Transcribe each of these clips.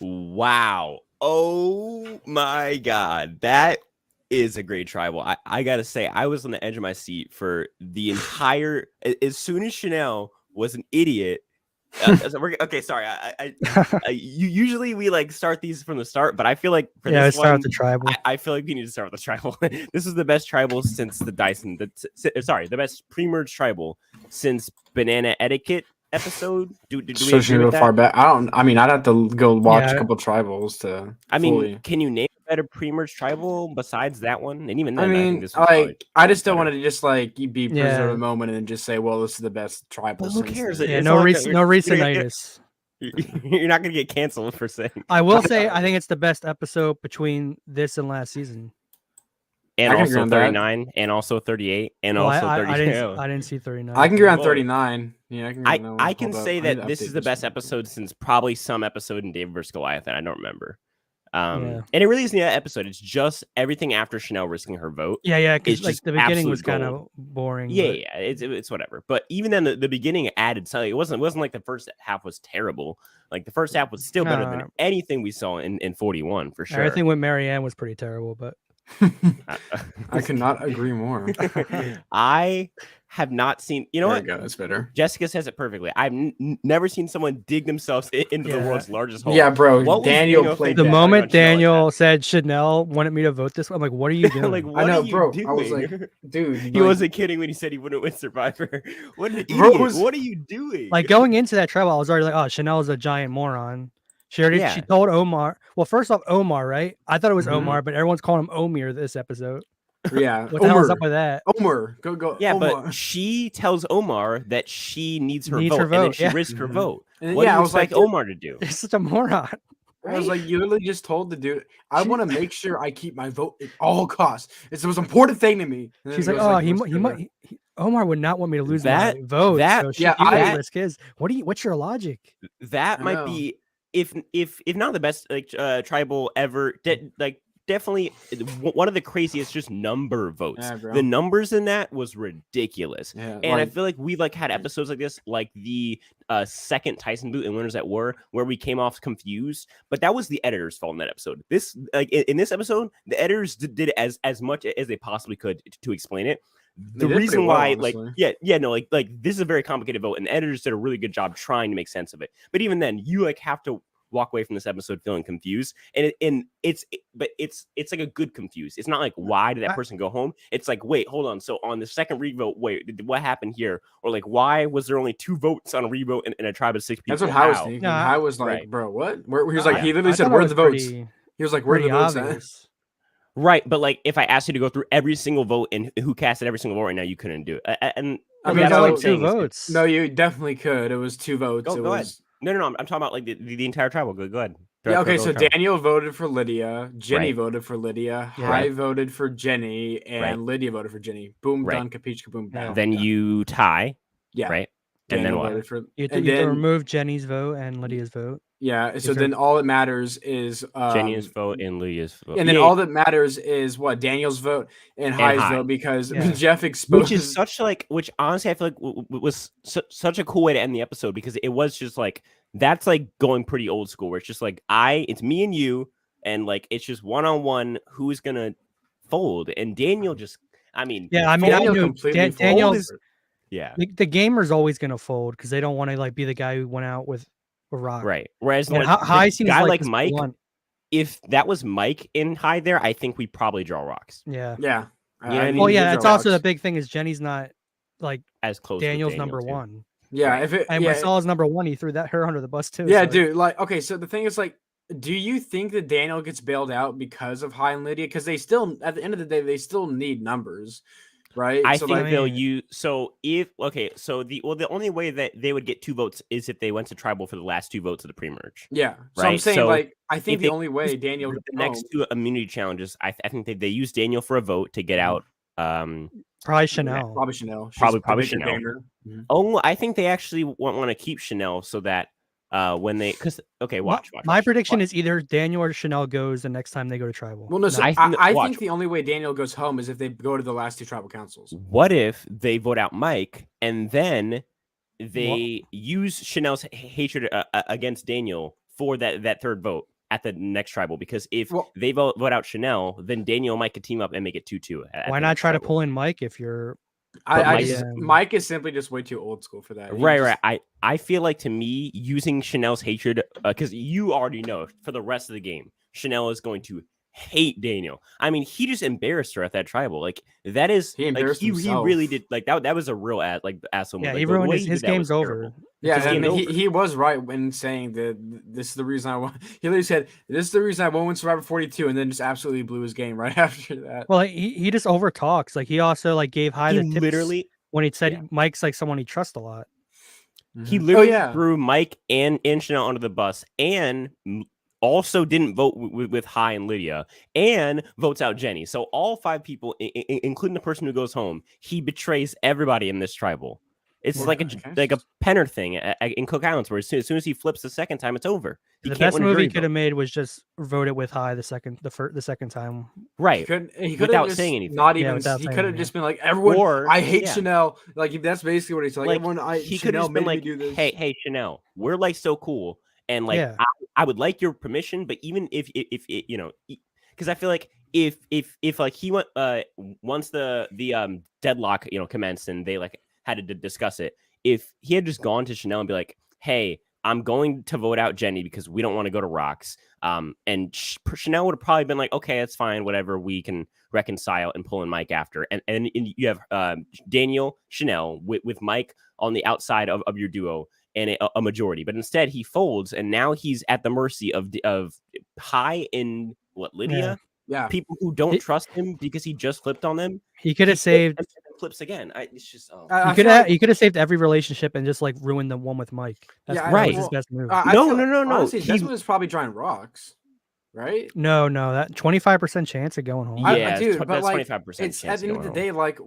Wow. Oh my God. That is a great tribal. I gotta say, I was on the edge of my seat for the entire. As soon as Chanel was an idiot. Okay, sorry. Usually we like start these from the start, but I feel like for this start one, with the tribal. I feel like we need to start with the tribal. This is the best tribal since the Dyson. The best pre-merge tribal since Banana Etiquette episode. Do we agree with that? Far back? I mean, I'd have to go watch a couple tribals to. I mean, can you name a better pre-merge tribal besides that one? And even then, I mean, I think this was I just don't want to just like be preserve a moment and then just say, well, this is the best tribal. Well, who cares? Yeah, no recentitis. You're not gonna get canceled for saying. I will say, I think it's the best episode between this and last season. And also 39, and also 38, and also 32. I didn't see 39. I can agree on 39. Yeah, I can say that this is the best episode since probably some episode in David vs. Goliath, and I don't remember. And it really isn't that episode. It's just everything after Chanel risking her vote. Yeah, because like the beginning was kind of boring. Yeah, it's whatever. But even then, the beginning added something. It wasn't like the first half was terrible. Like the first half was still better than anything we saw in 41 for sure. Everything with Marianne was pretty terrible, but I cannot agree more. I have not seen. You know what? That's better. Jessica says it perfectly. I've never seen someone dig themselves into the world's largest hole. Yeah, bro. Daniel played the moment Daniel said Chanel wanted me to vote this way. I'm like, what are you doing? Like, what are you bro. doing? I was like, dude. He wasn't kidding when he said he wouldn't win Survivor. What an idiot! What are you doing? Like going into that tribal, I was already like, oh, Chanel is a giant moron. She told Omar. Well, first off, Omar, right? I thought it was Omar, but everyone's calling him Omir this episode. Yeah, what the hell is up with that? Omar, go. Yeah, Omar. But she tells Omar that she needs her vote, and then she risks her vote. And what do you expect Omar to do? He's such a moron. I was like, you literally just told the dude, I want to make sure I keep my vote at all costs. It's the most important thing to me. She's like, oh, he might. Omar would not want me to lose my vote. I risk his. What's your logic? That might be. If not the best tribal ever, definitely one of the craziest just number votes. Yeah, the numbers in that was ridiculous. Yeah, and I feel like we've had episodes like this, like the second Tyson boot and Winners at War, where we came off confused, but that was the editor's fault in that episode. This in this episode, the editors did as much as they possibly could to explain it. The reason why, this is a very complicated vote, and editors did a really good job trying to make sense of it. But even then, you have to walk away from this episode feeling confused, and it's like a good confused. It's not like, why did that person go home? It's like, wait, hold on. So on the second revote, what happened here? Or like, why was there only 2 votes on a revote in a tribe of 6 people? That's what I was thinking. I was like, bro, what? He was like, he literally said, "Where are the votes?" He was like, "Where are the votes at?" Right, but like if I asked you to go through every single vote and who casted every single vote right now, you couldn't do it. And I mean, that's like 2 votes. No, you definitely could. It was 2 votes. Go ahead. No. I'm talking about like the entire tribal. Go ahead. Yeah, okay, so Daniel voted for Lydia, Jenny Right. voted for Lydia, Yeah. High voted for Jenny, and Right. Lydia voted for Jenny. Boom, Right. done, capiche, kaboom, Yeah. bow. Then done. you tie. Yeah. Right. Daniel and then what? voted for, You and have to then remove Jenny's vote and Lydia's vote. yeah. So These then all that matters is Jenny's vote and Lydia's vote. and then all that matters is what Daniel's vote and High's High. vote because Yeah. Jeff exposed, which is such like, which honestly I feel like was such a cool way to end the episode because it was just like that's like going pretty old school where it's just like it's me and you and like it's just one-on-one who's gonna fold and Daniel just I knew Daniel is the gamer's always gonna fold because they don't want to like be the guy who went out with a rock, right? Whereas High seems guy like Mike, one. If that was Mike in High there, I think we probably draw rocks. Yeah. Well, yeah, it's also the big thing is Jenny's not like as close. Daniel's Daniel number too. one. Yeah, right. And Marcel's number one, he threw her under the bus too. Yeah, so. Dude. Like, okay, so the thing is, like, do you think that Daniel gets bailed out because of High and Lydia? Because they still, at the end of the day, they still need numbers, right? I think they'll use. So the only way that they would get 2 votes is if they went to tribal for the last 2 votes of the pre-merge. Yeah, so right? I'm saying like I think the only way Daniel the next 2 immunity challenges, I think they use Daniel for a vote to get out. Probably Chanel. Probably Chanel. Probably Chanel. Mm-hmm. Oh, I think they actually want to keep Chanel so that when they watch. My prediction is either Daniel or Chanel goes the next time they go to tribal. Well, no, so I think the only way Daniel goes home is if they go to the last 2 tribal councils. What if they vote out Mike and then they use Chanel's hatred against Daniel for that 3rd vote at the next tribal? Because if they vote out Chanel, then Daniel and Mike could team up and make it 2-2. Why not try to pull in Mike if you're? Mike is simply just way too old school for that. Right. I feel like to me using Chanel's hatred because you already know for the rest of the game Chanel is going to hate Daniel. I mean, he just embarrassed her at that tribal. Like that is he really did like that was a real asshole. Yeah, like, he ruined his game's over. Yeah, and he was right when saying that this is the reason I won. He literally said, "This is the reason I won't win Survivor 42," and then just absolutely blew his game right after that. Well, he just over talks. Like he also like gave High the tips literally when he said Mike's like someone he trusts a lot. He literally threw Mike and Chanel under the bus and also didn't vote with High and Lydia and votes out Jenny. So all 5 people, including the person who goes home, he betrays everybody in this tribal. It's like a Penner thing in Cook Islands, where as soon as he flips the second time, it's over. The best move he could have made was just vote it with High the second time. Right. He without saying anything. Not even. He could have just been like, "Everyone, I hate Chanel." Like that's basically what he said. Like everyone, he could have been like, "Hey, Chanel, we're like so cool, and like I would like your permission, but even if you know, because I feel like if like he went once the deadlock commenced and they like had to discuss it, if he had just gone to Chanel and be like, hey, I'm going to vote out Jenny because we don't want to go to rocks, and Chanel would have probably been like, okay, that's fine, whatever, we can reconcile and pull in Mike after, and you have Daniel, Chanel with Mike on the outside of your duo and a majority, but instead he folds and now he's at the mercy of High in Lydia. Yeah, people who don't trust him because he just flipped on them. He could have saved flips again. It's just he could have saved every relationship and just like ruined the one with Mike. That's right. His best move. No. Honestly, Desmond is probably drawing rocks, right? No, that 25% chance of going home. Yeah, dude, but that's like 25%. It's at the end of the day, like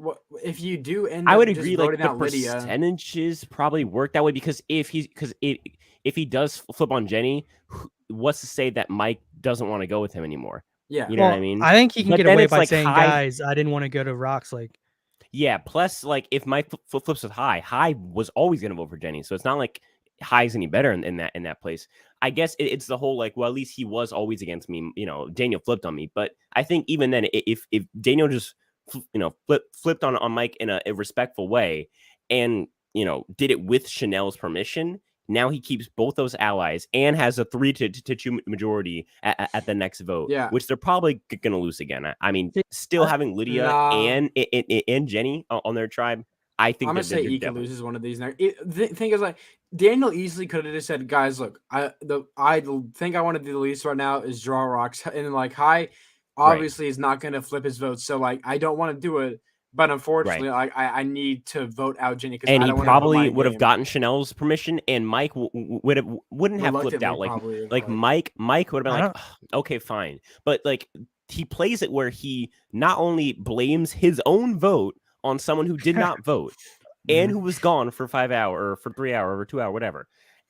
if you do end I up would just agree. Like voting the out Lydia, percentages probably work that way because if he does flip on Jenny, what's to say that Mike doesn't want to go with him anymore? Yeah, you know what I mean. I think he can get away by saying, "Guys, I didn't want to go to rocks." Like, yeah. Plus, like if Mike flips with High was always going to vote for Jenny, so it's not like High's any better in that place. I guess it's the whole like, well, at least he was always against me. Daniel flipped on me, but I think even then, if Daniel just flipped on Mike in a respectful way, and did it with Chanel's permission. Now he keeps both those allies and has a 3-2 majority at the next vote, which they're probably going to lose again. I mean, still having Lydia and Jenny on their tribe, I think I'm going to say Ika loses one of these. The thing is, like, Daniel easily could have just said, guys, look, I think I want to do the least right now is draw rocks. And like High obviously is not going to flip his votes. So like, I don't want to do it. But unfortunately, I need to vote out Jenny because and I he don't probably would have gotten Chanel's permission, and Mike wouldn't have flipped out. Like Mike would have been like, okay, fine, but like he plays it where he not only blames his own vote on someone who did not vote and who was gone for 5 hours or for 3 hours or 2 hours, whatever.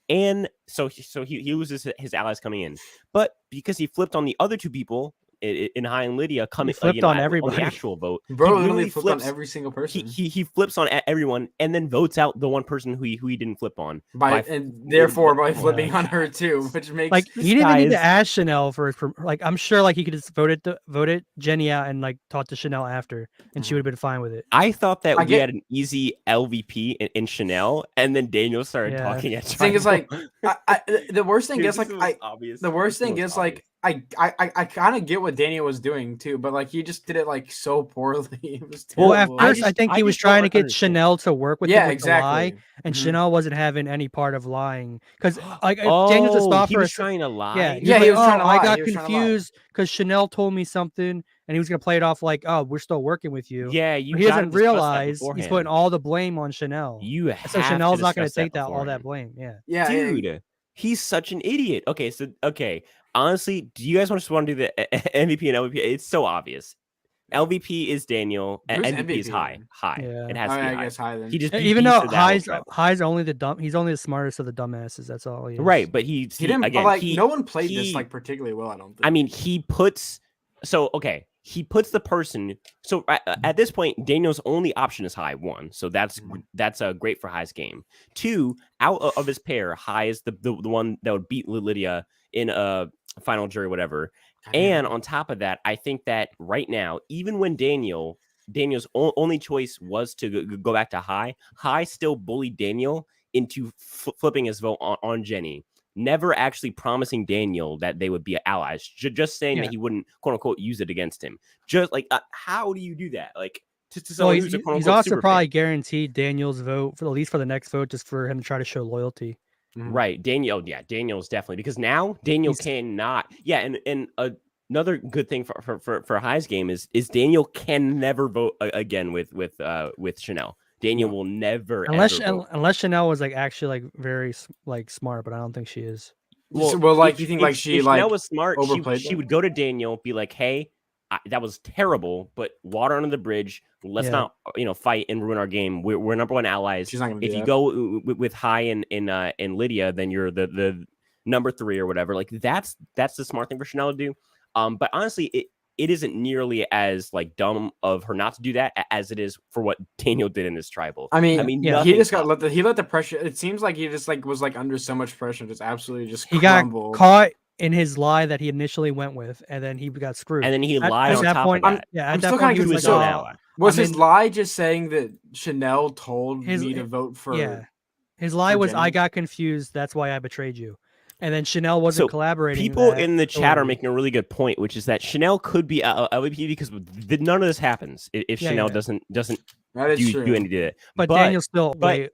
And so he loses his allies coming in, but because he flipped on the other two people in High and Lydia coming flipped on everybody on the actual vote, bro, he literally flipped on every single person. He flips on everyone and then votes out the one person who he didn't flip on and therefore by flipping on her too, which makes like he didn't need to ask Chanel for like I'm sure like he could just voted Jenny out and like talk to Chanel after, and she would have been fine with it. I thought that we had an easy LVP in Chanel, and then Daniel started talking at. The thing is like the worst thing is like the worst thing is like I kind of get what Daniel was doing too, but like he just did it like so poorly. It was terrible. Well, at first I think he was trying to get Chanel to work with him with exactly. the lie, and Chanel wasn't having any part of lying because like Daniel just thought he was trying to lie. Yeah, he was trying to lie. I got confused because Chanel told me something, and he was gonna play it off like, "Oh, we're still working with you." Yeah, he doesn't realize he's putting all the blame on Chanel. So Chanel's not gonna take all that blame. Yeah, dude. He's such an idiot. Okay. Honestly, do you guys just want to do the MVP and LVP? It's so obvious. LVP is Daniel, and MVP is High. Yeah. It has to be I High. guess High then. He just even though High's only the dumb. He's only the smartest of the dumbasses. That's all he is. Right, but he didn't. Again, like no one played this like particularly well. I don't think. I mean, he puts the person. So at this point, Daniel's only option is High. 1, so that's great for High's game. 2, out of his pair, High is the one that would beat Lydia in a final jury, whatever. And on top of that, I think that right now, even when Daniel's only choice was to go back to High still bullied Daniel into flipping his vote on Jenny. Never actually promising Daniel that they would be allies, just saying that he wouldn't, quote unquote, use it against him. Just like, how do you do that? Like, he's also probably guaranteed Daniel's vote at least for the next vote, just for him to try to show loyalty. Right, Daniel's definitely, because now Daniel cannot. Yeah, and another good thing for High's game is Daniel can never vote again with Chanel. Daniel will never unless Chanel was like actually like very like smart, but I don't think she is. Well, like you think like she if like Chanel was smart, she would go to Daniel, be like, "Hey, that was terrible, but water under the bridge. Let's not fight and ruin our game. We're number one allies. She's not gonna if you go with High in Lydia, then you're the number 3 or whatever. Like that's the smart thing for Chanel to do. But honestly, it isn't nearly as like dumb of her not to do that as it is for what Daniel did in this tribal. I mean, he just got let the pressure. It seems like he just like was like under so much pressure, just absolutely just crumbled. Got caught in his lie that he initially went with, and then he got screwed. And then he lied on top of that. I'm still kind of confused. Was his lie just saying that Chanel told me to vote for? Yeah, his lie was Jenny? I got confused. That's why I betrayed you. And then Chanel wasn't collaborating. People in the chat are making a really good point, which is that Chanel could be LVP because none of this happens if Chanel doesn't do any of it. But Daniel still. But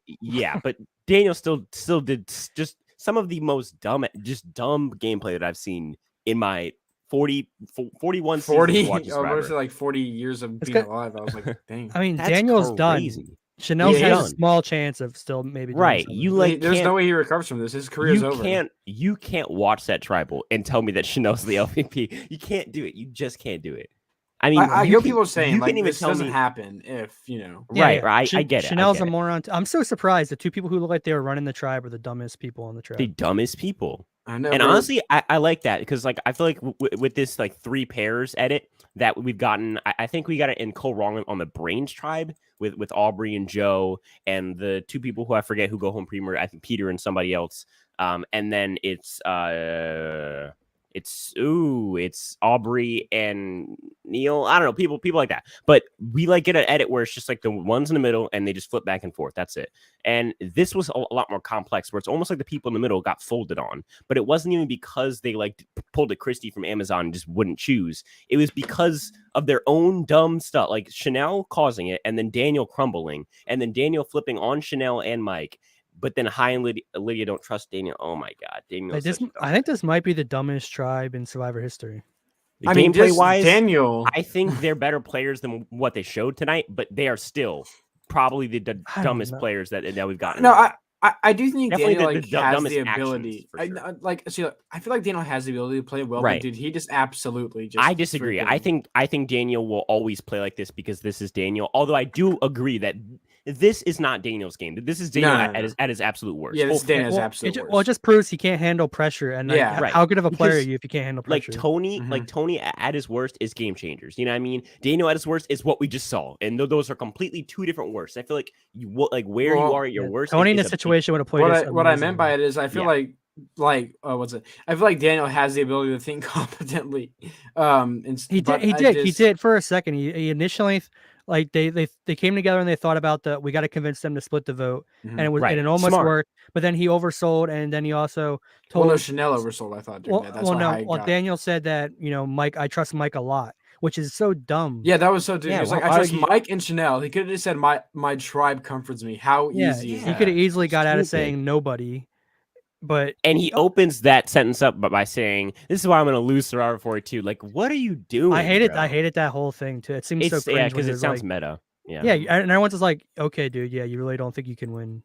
Daniel still did just some of the most dumb gameplay that I've seen in my 41 seasons like 40 years of being alive. I was like, dang. I mean, Daniel's crazy. Done. Chanel's has a small chance of still maybe doing something. There's no way he recovers from this. His career's over. You can't watch that tribal and tell me that Chanel's the LVP. You can't do it. You just can't do it. I mean, I hear people saying like this doesn't happen if Right. I get it. Chanel's a moron. I'm so surprised. The 2 people who look like they were running the tribe are the dumbest people on the tribe. The dumbest people. I know. And honestly, I like that because like I feel like with this like 3 pairs edit that we've gotten, I think we got it in Cole Wrong on the Brains tribe with Aubrey and Joe and the 2 people who I forget who go home premier. I think Peter and somebody else. And then it's Aubrey and Neil. I don't know, people like that. But we like get an edit where it's just like the ones in the middle and they just flip back and forth. That's it. And this was a lot more complex where it's almost like the people in the middle got folded on. But it wasn't even because they like pulled a Christie from Amazon and just wouldn't choose. It was because of their own dumb stuff, like Chanel causing it and then Daniel crumbling and then Daniel flipping on Chanel and Mike. But then High and Lydia don't trust Daniel. Oh my God, Daniel! I think this might be the dumbest tribe in Survivor history. Gameplay-wise, Daniel. I think they're better players than what they showed tonight, but they are still probably the dumbest players that we've gotten. No, I do think definitely Daniel has the ability. I feel like Daniel has the ability to play well, but dude, he just absolutely just. I disagree. I think Daniel will always play like this because this is Daniel. Although I do agree that this is not Daniel's game. This is Daniel at his absolute worst. Yeah, this is Daniel's absolute worst. Well, it just proves he can't handle pressure. And how good of a player are you if you can't handle pressure? Like Tony at his worst is game changers. You know what I mean? Daniel at his worst is what we just saw, and those are completely two different worsts. I feel like where you are at your worst. Tony in a situation would have played. What I meant by it is I feel what's it? I feel like Daniel has the ability to think competently. He did for a second. He initially. Like they came together and they thought about we got to convince them to split the vote, and it was and it almost worked. But then he oversold, and then he also told. Well, no, Chanel oversold. I thought. Daniel said that Mike. I trust Mike a lot, which is so dumb. Yeah, that was so dumb. I trust Mike and Chanel. He could have just said my tribe comforts me. How easy? He could have easily got out of saying nobody. And he opens that sentence up by saying, "This is why I'm going to lose Survivor 42." Like, what are you doing? I hated that whole thing too. It seems so cringe because it sounds meta. Yeah, and everyone's just like, "Okay, dude, yeah, you really don't think you can win."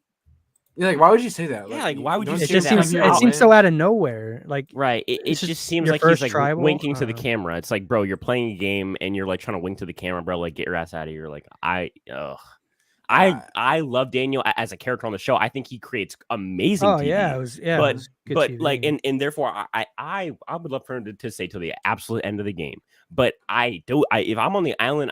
Yeah, like, why would you say that? Why would you say that? It seems so out of nowhere. Like, right? It just seems like he's like winking to the camera. It's like, bro, you're playing a game and you're like trying to wink to the camera, bro. Like, get your ass out of here. Like, I love Daniel as a character on the show. I think he creates amazing TV. But like, and therefore, I would love for him to stay till the absolute end of the game. But if I'm on the island,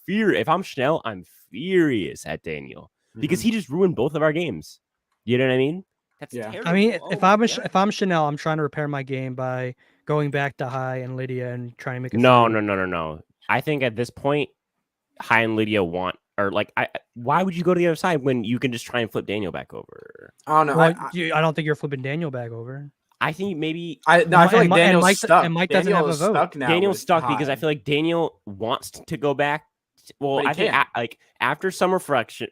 if I'm Chanel, I'm furious at Daniel because he just ruined both of our games. You know what I mean? That's terrible. I mean, if I'm Chanel, I'm trying to repair my game by going back to High and Lydia and trying to make it. No. I think at this point, High and Lydia want. Or why would you go to the other side when you can just try and flip Daniel back over? I don't know. Well, I don't think you're flipping Daniel back over. I think maybe I feel like Daniel's stuck. And Mike doesn't have a vote. Daniel's stuck because I feel like Daniel wants to go back. Well, I think after some reflection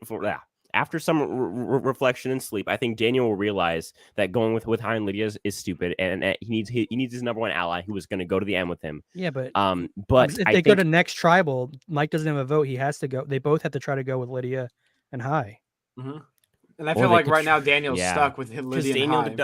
and sleep, I think Daniel will realize that going with High and Lydia is stupid, and he needs his number one ally who was going to go to the end with him. Yeah, but if they go to next tribal, Mike doesn't have a vote. He has to go. They both have to try to go with Lydia and High. Mm-hmm. And I feel like right now Daniel's stuck with Lydia and High.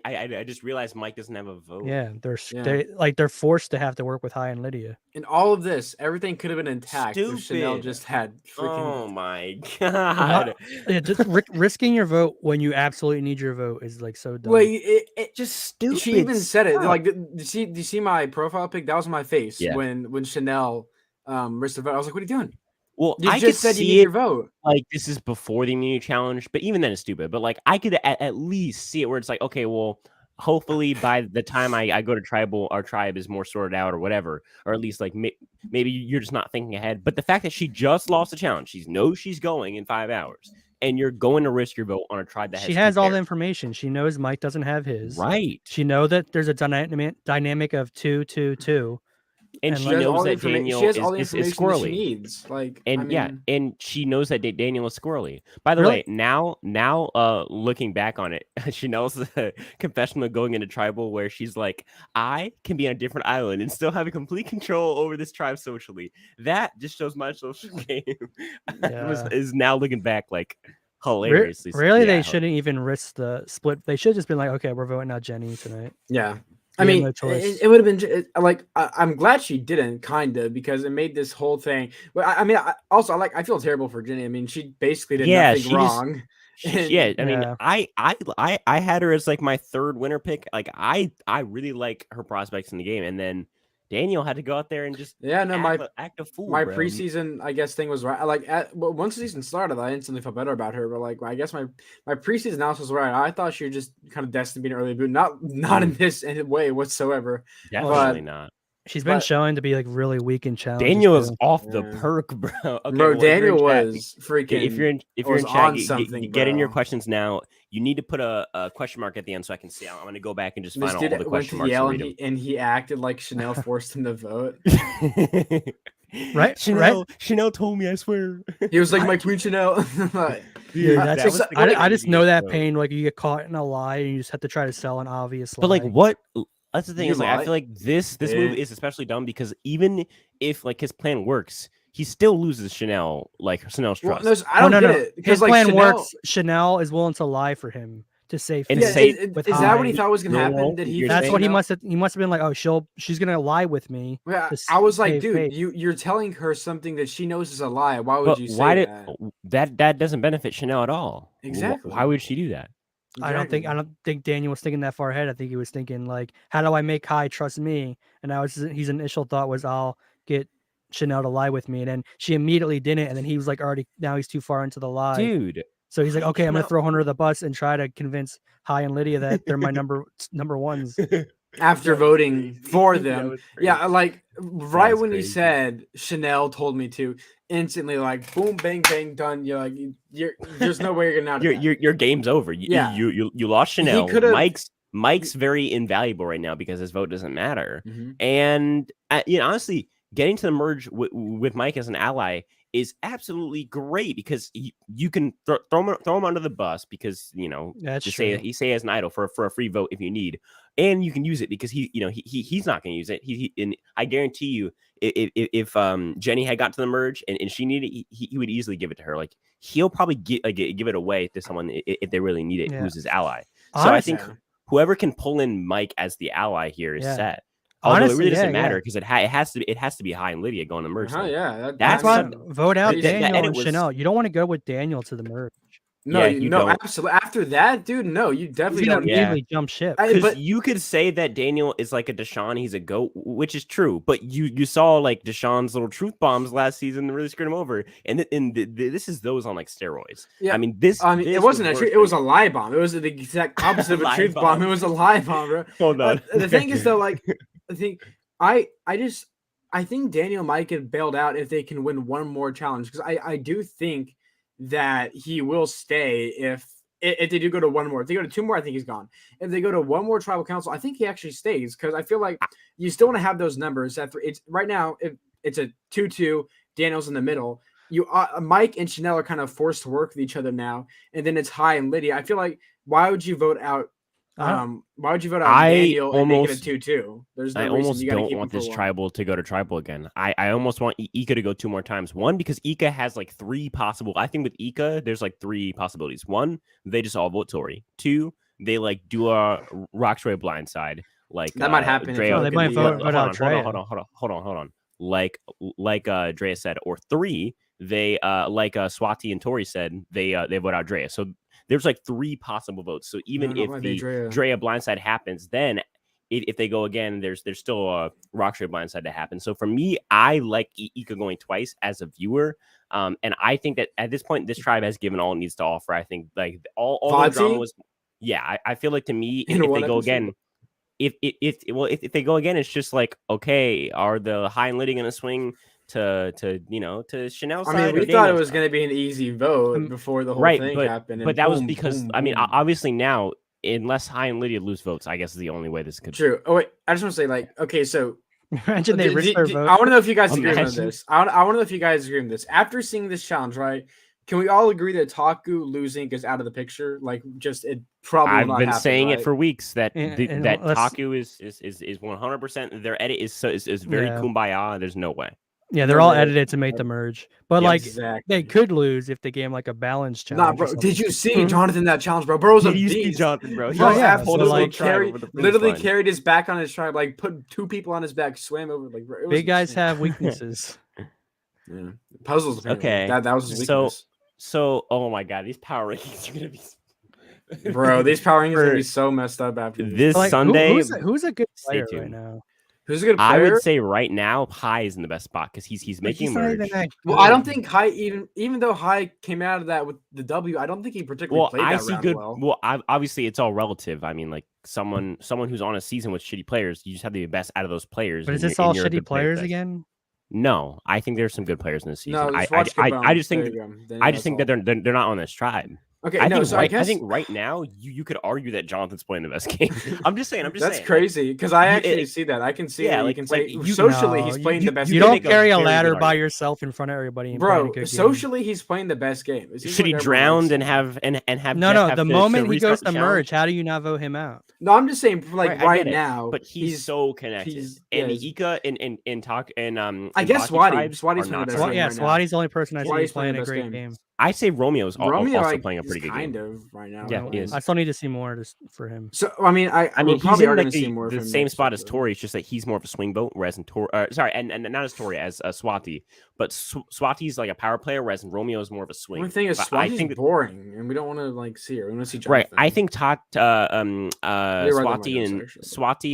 I just realized Mike doesn't have a vote. Yeah, they're forced to have to work with High and Lydia. In all of this, everything could have been intact if Chanel just had freaking. Oh my god! Just risking your vote when you absolutely need your vote is like so dumb. Well, it just stupid. She even said it. Like, do you see my profile pic? That was my face when Chanel risked the vote. I was like, "What are you doing?" Well, I just said you need your vote. Like, this is before the immunity challenge, but even then it's stupid. But like, I could at least see it where it's like, okay, well, hopefully by the time I go to tribal, our tribe is more sorted out or whatever, or at least like maybe you're just not thinking ahead. But the fact that she just lost the challenge, she knows she's going in 5 hours, and you're going to risk your vote on a tribe that has all the information. She knows Mike doesn't have his. Right. She knows that there's a dynamic of 2-2-2. And she knows that Daniel is squirrely. She needs. And she knows that Daniel is squirrely. By the way, now, looking back on it, Chanel's the confession of going into tribal where she's like, I can be on a different island and still have complete control over this tribe socially. That just shows my social game. Is now looking back like hilariously. Really, they shouldn't even risk the split. They should just been like, okay, we're voting out Jenny tonight. Yeah. I mean, it would have been like I'm glad she didn't, kind of, because it made this whole thing. But I mean, I feel terrible for Jenny. I mean, she basically did nothing wrong. I mean, I had her as like my third winner pick. Like I really like her prospects in the game, and then Daniel had to go out there and just act a fool. My preseason, I guess, thing was right. Like once the season started, I instantly felt better about her. But like, I guess my preseason analysis was right. I thought she was just kind of destined to be an early boot, not in this way whatsoever. Definitely not. She's been showing to be like really weak in challenge. Daniel is off the perk, bro. Okay, bro, Daniel was freaking. If you're in chat, get in your questions now. You need to put a question mark at the end so I can see. I'm going to go back and just find all the question marks. And he acted like Chanel forced him to vote. Right? Chanel told me, I swear. He was like, my queen Chanel. Dude, I just know that pain. Like, you get caught in a lie and you just have to try to sell an obvious lie. But like, what? That's the thing is like I feel like this move is especially dumb because even if like his plan works, he still loses Chanel's trust. Well, I don't get it because his plan works. Chanel is willing to lie for him to save. And is that what he thought was gonna happen? That's what he must have been like. Oh, she's gonna lie with me. Yeah, I was like, dude, you're telling her something that she knows is a lie. Why would you say that? That doesn't benefit Chanel at all. Exactly. Why would she do that? Exactly. I don't think Daniel was thinking that far ahead. I think he was thinking like, how do I make Kai trust me? And his initial thought was, I'll get Chanel to lie with me, and then she immediately didn't, and then he was like, now he's too far into the lie, dude. So he's like, okay, I'm gonna throw her under the bus and try to convince Hai and Lydia that they're my number ones. After voting for them, like right when he said Chanel told me to, instantly like boom, bang, bang, done. You're like, there's no way you're getting out of that. Your game's over. You lost Chanel. Mike's very invaluable right now because his vote doesn't matter. And honestly, getting to the merge with Mike as an ally is absolutely great because you can throw him under the bus because say as an idol for a free vote if you need, and you can use it because he's not going to use it. And I guarantee you, if Jenny had got to the merge and she needed it, he would easily give it to her. Like he'll probably give it away to someone if they really need it, who's his ally. So I think whoever can pull in Mike as the ally here is set. Although honestly, it really doesn't matter because it has to be Hai and Lydia going to merge. That's why vote out Daniel and Chanel. You don't want to go with Daniel to the merge. No, absolutely. After that, dude, no, you definitely don't immediately jump ship. But you could say that Daniel is like a Deshaun, he's a goat, which is true. But you saw like Deshaun's little truth bombs last season really screwed him over, and this is those on like steroids. Yeah, I mean this it wasn't a truth; it was a lie bomb. It was the exact opposite of a truth bomb. It was a lie bomb, bro. Hold on. The thing is though, like I think Daniel might get bailed out if they can win one more challenge because I do think that he will stay if they do go to one more. If they go to two more, I think he's gone. If they go to one more tribal council, I think he actually stays because I feel like you still want to have those numbers. It's right now. If it's a 2-2, Daniel's in the middle. Mike and Chanel are kind of forced to work with each other now, and then it's Hai and Lydia. I feel like why would you vote out? Why would you vote out Daniel and make it a 2-2? There's no reason. You don't want this tribal to go to tribal again. I almost want Ika to go 2 more times. One, because Ika has like 3 possible. I think with Ika, there's like 3 possibilities. 1, they just all vote Tori. 2, they like do a Rockstray blindside. Like that might happen. They might vote out Drea. Hold on. Like Drea said. Or 3, they like Swati and Tori said, they vote out Drea. So there's like 3 possible votes. So even if the Drea blindside happens, then if they go again, there's still a Rockstray blindside to happen. So for me, I like Ika going twice as a viewer. And I think that at this point, this tribe has given all it needs to offer. I think like all the drama was, I feel like to me, if they go again, if they go again, it's just like, okay, are the Hai and Lydia going to swing to Chanel's side? I mean, we thought it was going to be an easy vote before the whole thing happened. But that was because, I mean, obviously now, unless Hai and Lydia lose votes, I guess is the only way this could be. True. Oh, wait. I just want to say, like, okay, so. Imagine they risk their vote. I want to know if you guys agree on this. I want to know if you guys agree on this. After seeing this challenge, right, can we all agree that Taku losing is out of the picture? Like, just it probably I've not been happen, saying right? it for weeks that that Taku is 100%. Their edit is very kumbaya. There's no way. Yeah, they're all edited to make the merge. But they could lose if they game like a balance challenge. Nah, bro. Did you see Jonathan that challenge, bro? Bro was a beast. Jonathan, bro. He absolutely carried his back on his tribe, like put 2 people on his back, swam over. Like bro, big guys have weaknesses. Yeah, puzzles. Apparently. Okay, that was his weakness. So, oh my god, these power rankings are gonna be. Bro, these power rankings are gonna be so messed up after this Sunday. Who's a good player right now? Who's a good player? I would say right now, Hai is in the best spot because he's making merge. Well, I don't think Hai even though Hai came out of that with the W, I don't think he particularly played that round well. Well, obviously it's all relative. I mean, like someone who's on a season with shitty players, you just have to be the best out of those players. But is this all shitty players again? No, I think there's some good players in this season. No, I just think that they're not on this tribe. Okay, I think right now you could argue that Jonathan's playing the best game. I'm just saying. That's crazy because I actually see that. I can see that. You can say socially he's playing the best. You don't carry a ladder by yourself in front of everybody. Bro, socially he's playing the best game. Should he drown and have no? The moment he goes to merge, how do you not vote him out? No, I'm just saying right now. But he's so connected. And Ika and Talk and I guess Swati's playing the best game. Yeah, Swati's the only person I see playing a great game. I say Romeo's also playing a pretty good game. Kind of right now. Yeah, he is. I still need to see more for him. So I mean, he's probably in are going to see more. The same spot as Tori. It's just that he's more of a swing vote, whereas and not as Tori as Swati, but Swati's like a power player, whereas Romeo is more of a swing. One thing is Swati's boring, and we don't want to see her. We want to see Jonathan. Right. I think Swati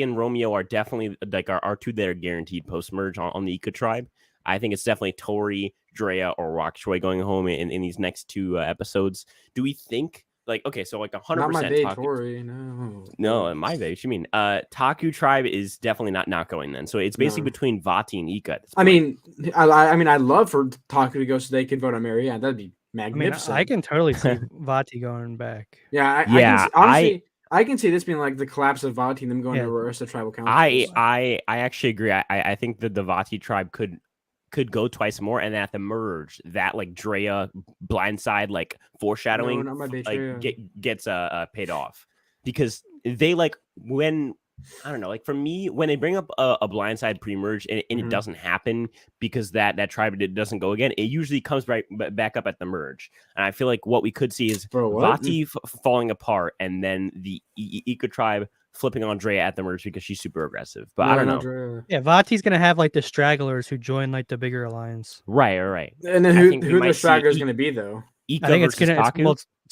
and Romeo are definitely are two that are guaranteed post merge on the Ika tribe. I think it's definitely Tori, Drea, or Rock Choi going home in these next 2 episodes. Do we think 100%? Not my bae, Tori, no, my bae. You mean Taku tribe is definitely not going then. So it's basically between Vati and Ika. I mean, I'd love for Taku to go so they could vote on Mary. Yeah, that'd be magnificent. I can totally see Vati going back. Yeah, I can see this being like the collapse of Vati and them going to Arista Tribal Council. I actually agree. I think that the Vati tribe could go twice more, and at the merge, that Drea blindside foreshadowing gets paid off, because they when I don't know, for me, when they bring up a blindside pre-merge and it doesn't happen because that tribe doesn't go again, it usually comes back up at the merge. And I feel like what we could see is Vati falling apart, and then the Ika tribe flipping on Drea at the merge because she's super aggressive. But I don't know. Yeah, Vati's gonna have the stragglers who join the bigger alliance. Right. And then who the stragglers gonna be though? Ika I think it's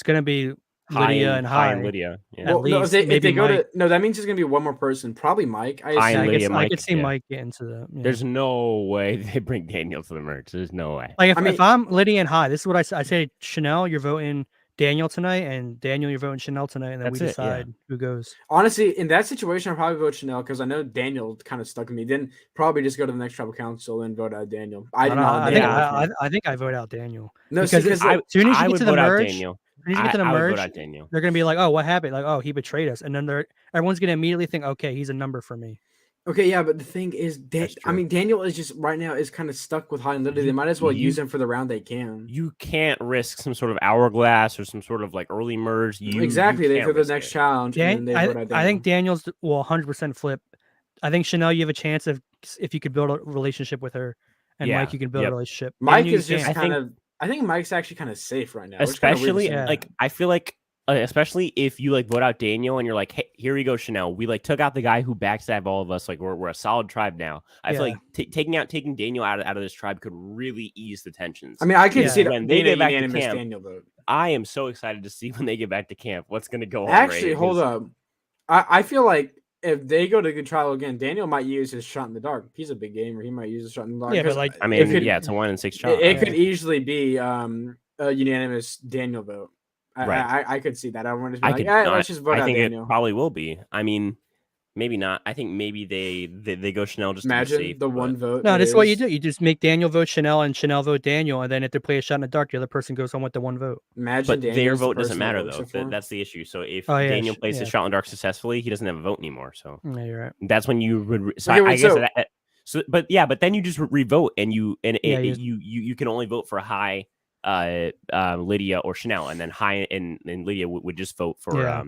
gonna be Lydia and High. And Lydia. Yeah. Well, no, if they go Mike. that means it's gonna be one more person. Probably Mike. I could see Mike get into that. Yeah. There's no way they bring Daniel to the merge. There's no way. If I'm Lydia and High, this is what I say. Chanel, you're voting Daniel tonight, and Daniel, you're voting Chanel tonight, and then we decide who goes. Honestly, in that situation, I'll probably vote Chanel because I know Daniel kind of stuck with me. Then probably just go to the next tribal council and vote out Daniel. I think I vote out Daniel. No, because as soon as you get to the merge, Daniel. They're gonna be like, "Oh, what happened? He betrayed us," and then everyone's gonna immediately think, "Okay, he's a number for me." Okay, yeah, but the thing is, Daniel is just right now is kind of stuck with High and Lydia. They might as well use him for the round they can. You can't risk some sort of hourglass or some sort of early merge. Exactly, they for the next challenge. I think Daniel's will 100% flip. I think Chanel, you have a chance if you could build a relationship with her, and Mike, you can build a relationship. Mike is just I think Mike's actually kind of safe right now. Especially, I feel like. Especially if you vote out Daniel and you're like, hey, here we go, Chanel. We took out the guy who backstabbed all of us. We're a solid tribe now. I feel like taking Daniel out of this tribe could really ease the tensions. I mean, I can see when they get back to camp. Daniel vote. I am so excited to see when they get back to camp what's going to go on. Actually, hold up. I feel like if they go to good trial again, Daniel might use his shot in the dark. He's a big gamer. He might use his shot in the dark. Yeah, but it's a 1-in-6 shot. It could easily be a unanimous Daniel vote. I could see that. I want to be let's just vote out Daniel. It probably will be. I mean, maybe not. I think maybe they go Chanel just imagine to be safe, the one vote. No, this is what you do. You just make Daniel vote Chanel and Chanel vote Daniel, and then if they play a shot in the dark, the other person goes on with the one vote. Imagine, but their vote doesn't matter though. That's the issue. So if Daniel plays his shot in the dark successfully, he doesn't have a vote anymore. So yeah, you're right. That's when you would. But then you just re-vote, and you can only vote for High, Lydia or Chanel, and then High and Lydia would just vote for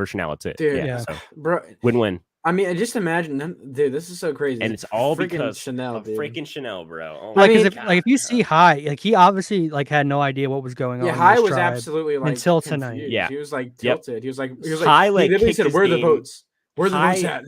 Chanel. That's it. Dude, so bro, win-win. I mean, just imagine, dude. This is so crazy, and it's all because Chanel, of freaking Chanel, bro. Oh if you see High, he obviously had no idea what was going on. Yeah, High was absolutely until confused. Tonight. Yeah, he was tilted. He was like, High he literally said, "Where are the votes? Where's the votes at?"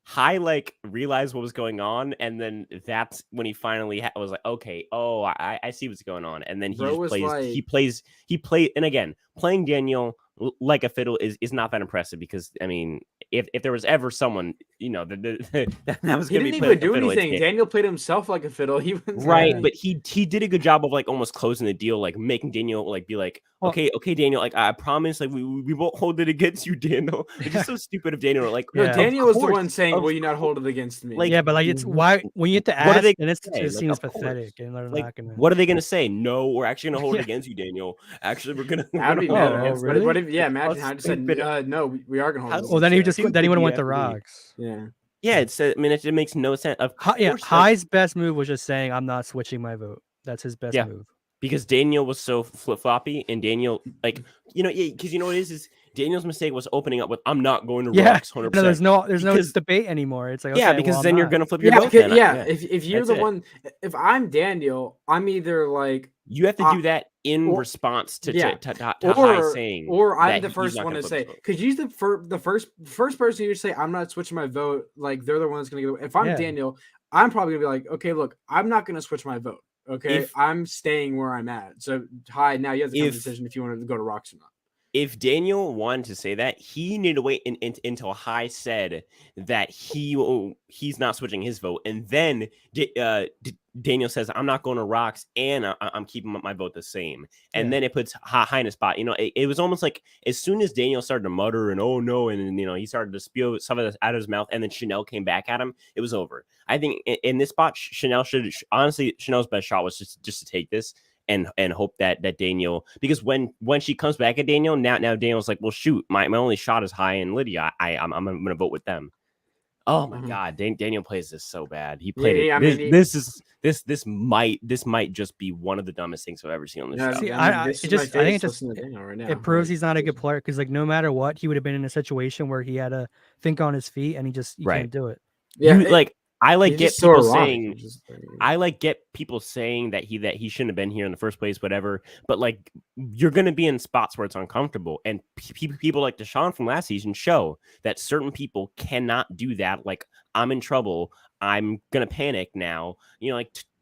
High realized what was going on, and then that's when he finally was like, okay, I see what's going on, and then he plays, and again, playing Daniel like a fiddle is not that impressive, because I mean, if there was ever someone, that was going to be, he didn't even do anything. Daniel played himself like a fiddle. But he did a good job of almost closing the deal, making Daniel be like, okay, Daniel, like I promise, like we won't hold it against you, Daniel. It's just so stupid of Daniel. Like, no, Daniel was the one saying, "Will you not hold it against me?" Like, yeah, but like it's why when you get to ask, and it seems pathetic, and they're like, not gonna. What are they gonna say? No, we're actually gonna hold it against you, Daniel. Actually, we're gonna. I'd be mad against. Really? What if? Yeah, imagine how I just said, "No, we are gonna hold it." Well, then he would have went the rocks. Yeah. Yeah, it makes no sense. Of course, yeah, High's best move was just saying, "I'm not switching my vote." That's his best move. Because Daniel was so flip-floppy, and Daniel, like, because you know what it is Daniel's mistake was opening up with, "I'm not going to rocks 100%." No, there's no debate anymore. It's like, okay, because well, then you're gonna flip your vote. If you're the one, if I'm Daniel, I'm either like you have to do that in response to High saying, or I'm the first one to say, because he's the first person you say, "I'm not switching my vote." Like they're the ones gonna go. If I'm Daniel, I'm probably gonna be like, "Okay, look, I'm not gonna switch my vote. Okay, I'm staying where I'm at." So High, now you have to make a decision if you want to go to rocks or not. If Daniel wanted to say that, he needed to wait until High said that he's not switching his vote, and then Daniel says, "I'm not going to rocks, and I'm keeping my vote the same." And then it puts High in a spot. It was almost like as soon as Daniel started to mutter and "oh no," and he started to spew some of this out of his mouth, and then Chanel came back at him, it was over. I think in this spot, Chanel's best shot was just to take this. And hope that Daniel, because when she comes back at Daniel, now Daniel's like, well, shoot, my only shot is High and Lydia. I'm gonna vote with them. Oh my God, Daniel plays this so bad. He played it. This might just be one of the dumbest things I've ever seen on the show. See, I think it proves he's not a good player, because like no matter what, he would have been in a situation where he had to think on his feet, and he can't do it. Yeah, I get people saying that he shouldn't have been here in the first place, whatever. But like, you're going to be in spots where it's uncomfortable, and people like Deshaun from last season show that certain people cannot do that. Like, I'm in trouble, I'm gonna panic now.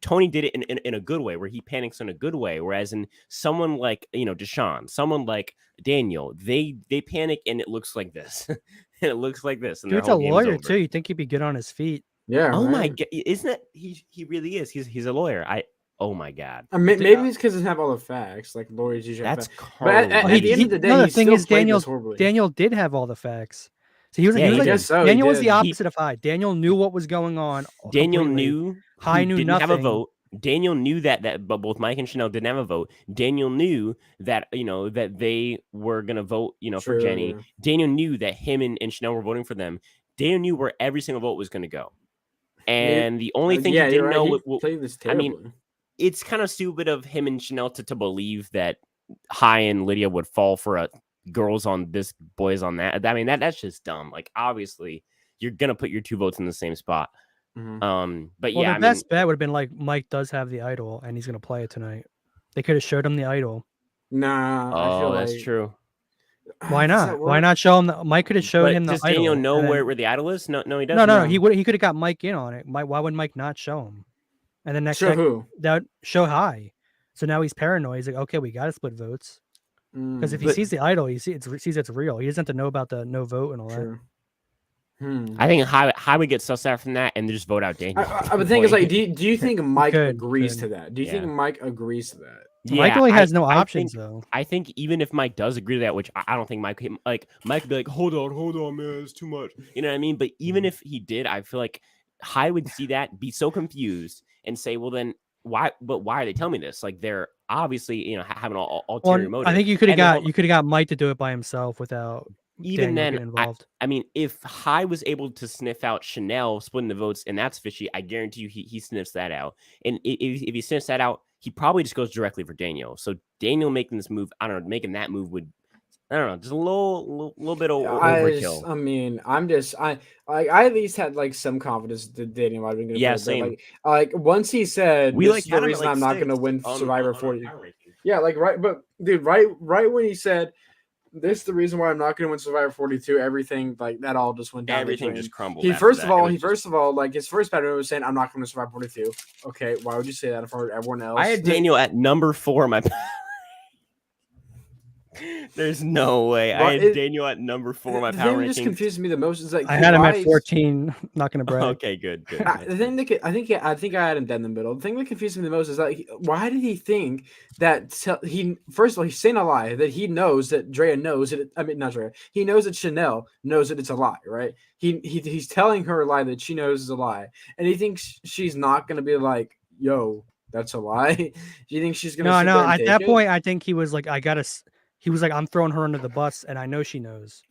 Tony did it in a good way, where he panics in a good way. Whereas in someone like Deshaun, someone like Daniel, they panic and it looks like this, and it looks like this. And dude's a lawyer too. You think he'd be good on his feet? Yeah. Oh my God! Isn't it? He really is. He's a lawyer. Oh my God. Maybe it's because he doesn't have all the facts. Like lawyers usually. That's but at the end of the day, the thing is, Daniel did have all the facts. So he was Daniel was the opposite of High. Daniel knew what was going on. Daniel knew. High knew didn't nothing. have a vote. Daniel knew that but both Mike and Chanel didn't have a vote. Daniel knew that that they were gonna vote for Jenny. Yeah. Daniel knew that him and Chanel were voting for them. Daniel knew where every single vote was gonna go. And the only thing he didn't know, it's kind of stupid of him and Chanel to believe that High and Lydia would fall for girls on this, boys on that. I mean, that's just dumb. Like, obviously, you're gonna put your two votes in the same spot. Mm-hmm. But the best bet would have been like, Mike does have the idol, and he's gonna play it tonight. They could have showed him the idol. Nah, that's true. Why not? Why not show him? Mike could have showed him the idol. Does Daniel know where the idol is? No, he doesn't. No. He could have got Mike in on it. Why would Mike not show him? And then next show High. So now he's paranoid. He's like, okay, we got to split votes. Because if he sees the idol, he sees it's real. He doesn't have to know about the no vote and all that. I think High would get sussed out from that and just vote out Daniel. The thing is, like, do you think Mike agrees to that? Do you think Mike agrees to that? Yeah, Mike really has no options, though. I think even if Mike does agree to that, which I don't think Mike would be like, hold on, man, it's too much. You know what I mean? But even if he did, I feel like High would see that, be so confused, and say, well, then why are they telling me this? Like, they're obviously, having an ulterior motive. I think you could have got Mike to do it by himself without even Daniel then involved. I mean, if High was able to sniff out Chanel splitting the votes, and that's fishy, I guarantee you he sniffs that out. And if he sniffs that out, he probably just goes directly for Daniel. So Daniel making this move, making that move would, I don't know, just a little bit overkill. I at least had like some confidence that Daniel might have been good. Yeah, same. Like once he said, "This is the reason I'm not going to win Survivor 40." Yeah, like right when he said, "This is the reason why I'm not going to win Survivor 42," everything like that all just went down. Everything just crumbled. First of all, like his first battle was saying, "I'm not going to survive 42." Okay, why would you say that in front of everyone else? I had Daniel at number 4. There's no way. But I had Daniel at number 4 on my power rankings. Just confused me the most is like I had him at 14. Not gonna brag. Okay, good. The thing that I think I had him dead in the middle. The thing that confused me the most is that why did he think that he first of all he's saying a lie that he knows that Drea knows that not Drea. He knows that Chanel knows that it's a lie, right? He's telling her a lie that she knows is a lie, and he thinks she's not gonna be like, yo, that's a lie. Do you think she's gonna? No. At that point, I think he was like, He was like, I'm throwing her under the bus, and I know she knows.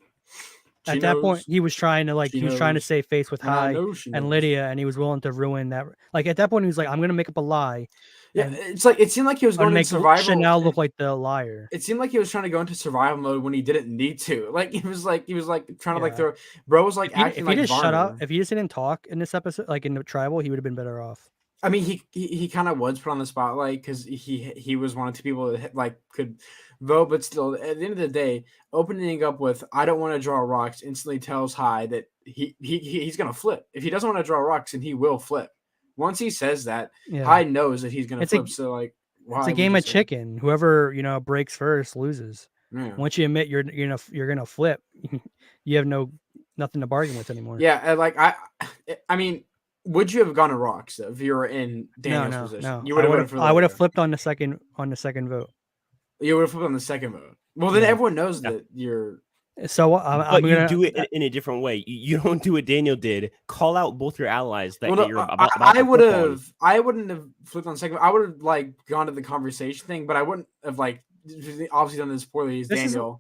At that point, he was trying to save face with Hai and Lydia, and he was willing to ruin that. Like at that point, he was like, I'm gonna make up a lie. Yeah, it's like it seemed like he was going to make survival. Chanel look like the liar. It seemed like he was trying to go into survival mode when he didn't need to. Like he was like trying to like throw. Bro was like acting like. If he just shut up, if he just didn't talk in this episode, like in the tribal, he would have been better off. I mean, he kind of was put on the spotlight because he was one of the people that like could vote, but still, at the end of the day, opening up with "I don't want to draw rocks" instantly tells Hai that he's gonna flip. If he doesn't want to draw rocks, then he will flip. Once he says that, Hai knows that he's gonna flip. So like, it's a game of chicken. Whoever breaks first loses. Yeah. Once you admit you're gonna flip, you have nothing to bargain with anymore. Yeah, like I mean. Would you have gone to rocks if you were in Daniel's position? No. You I would have flipped on the second vote. You would have flipped on the second vote. Well, then everyone knows that you're. So you do it in a different way. You don't do what Daniel did. Call out both your allies that you're about. I wouldn't have flipped on the second. I would have like gone to the conversation thing, but I wouldn't have like obviously done this poorly as Daniel.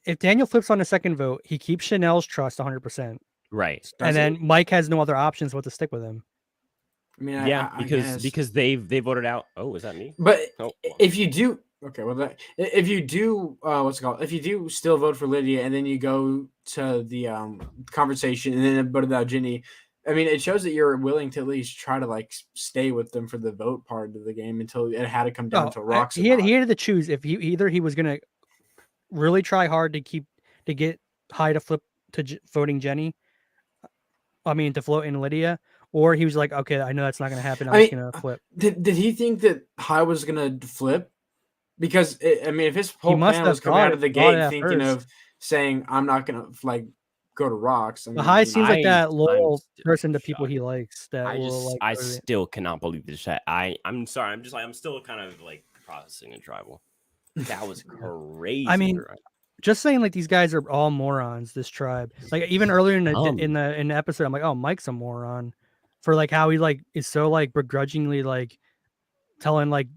If Daniel flips on the second vote, he keeps Chanel's trust 100%. Right. And then Mike has no other options but to stick with him. I mean, because they voted out. Oh, is that me? But if you do, okay, well, if you do, what's it called? If you do still vote for Lydia and then you go to the conversation and then vote out Ginny, I mean, it shows that you're willing to at least try to like stay with them for the vote part of the game until it had to come down to rocks. He had to choose if he was gonna really try hard to get Hai to flip to voting Jenny. To float in Lydia, or he was like, okay, I know that's not going to happen. I'm just going to flip. Did he think that Hai was going to flip? Because if his whole plan was coming out of the gate thinking of saying, I'm not going to like go to rocks. Hai seems like that loyal person to people he likes. I still cannot believe this. I'm sorry. I'm still kind of like processing in tribal. That was crazy. Just saying, like these guys are all morons. This tribe, like even earlier in the episode, I'm like, oh, Mike's a moron for like how he like is so like begrudgingly like telling like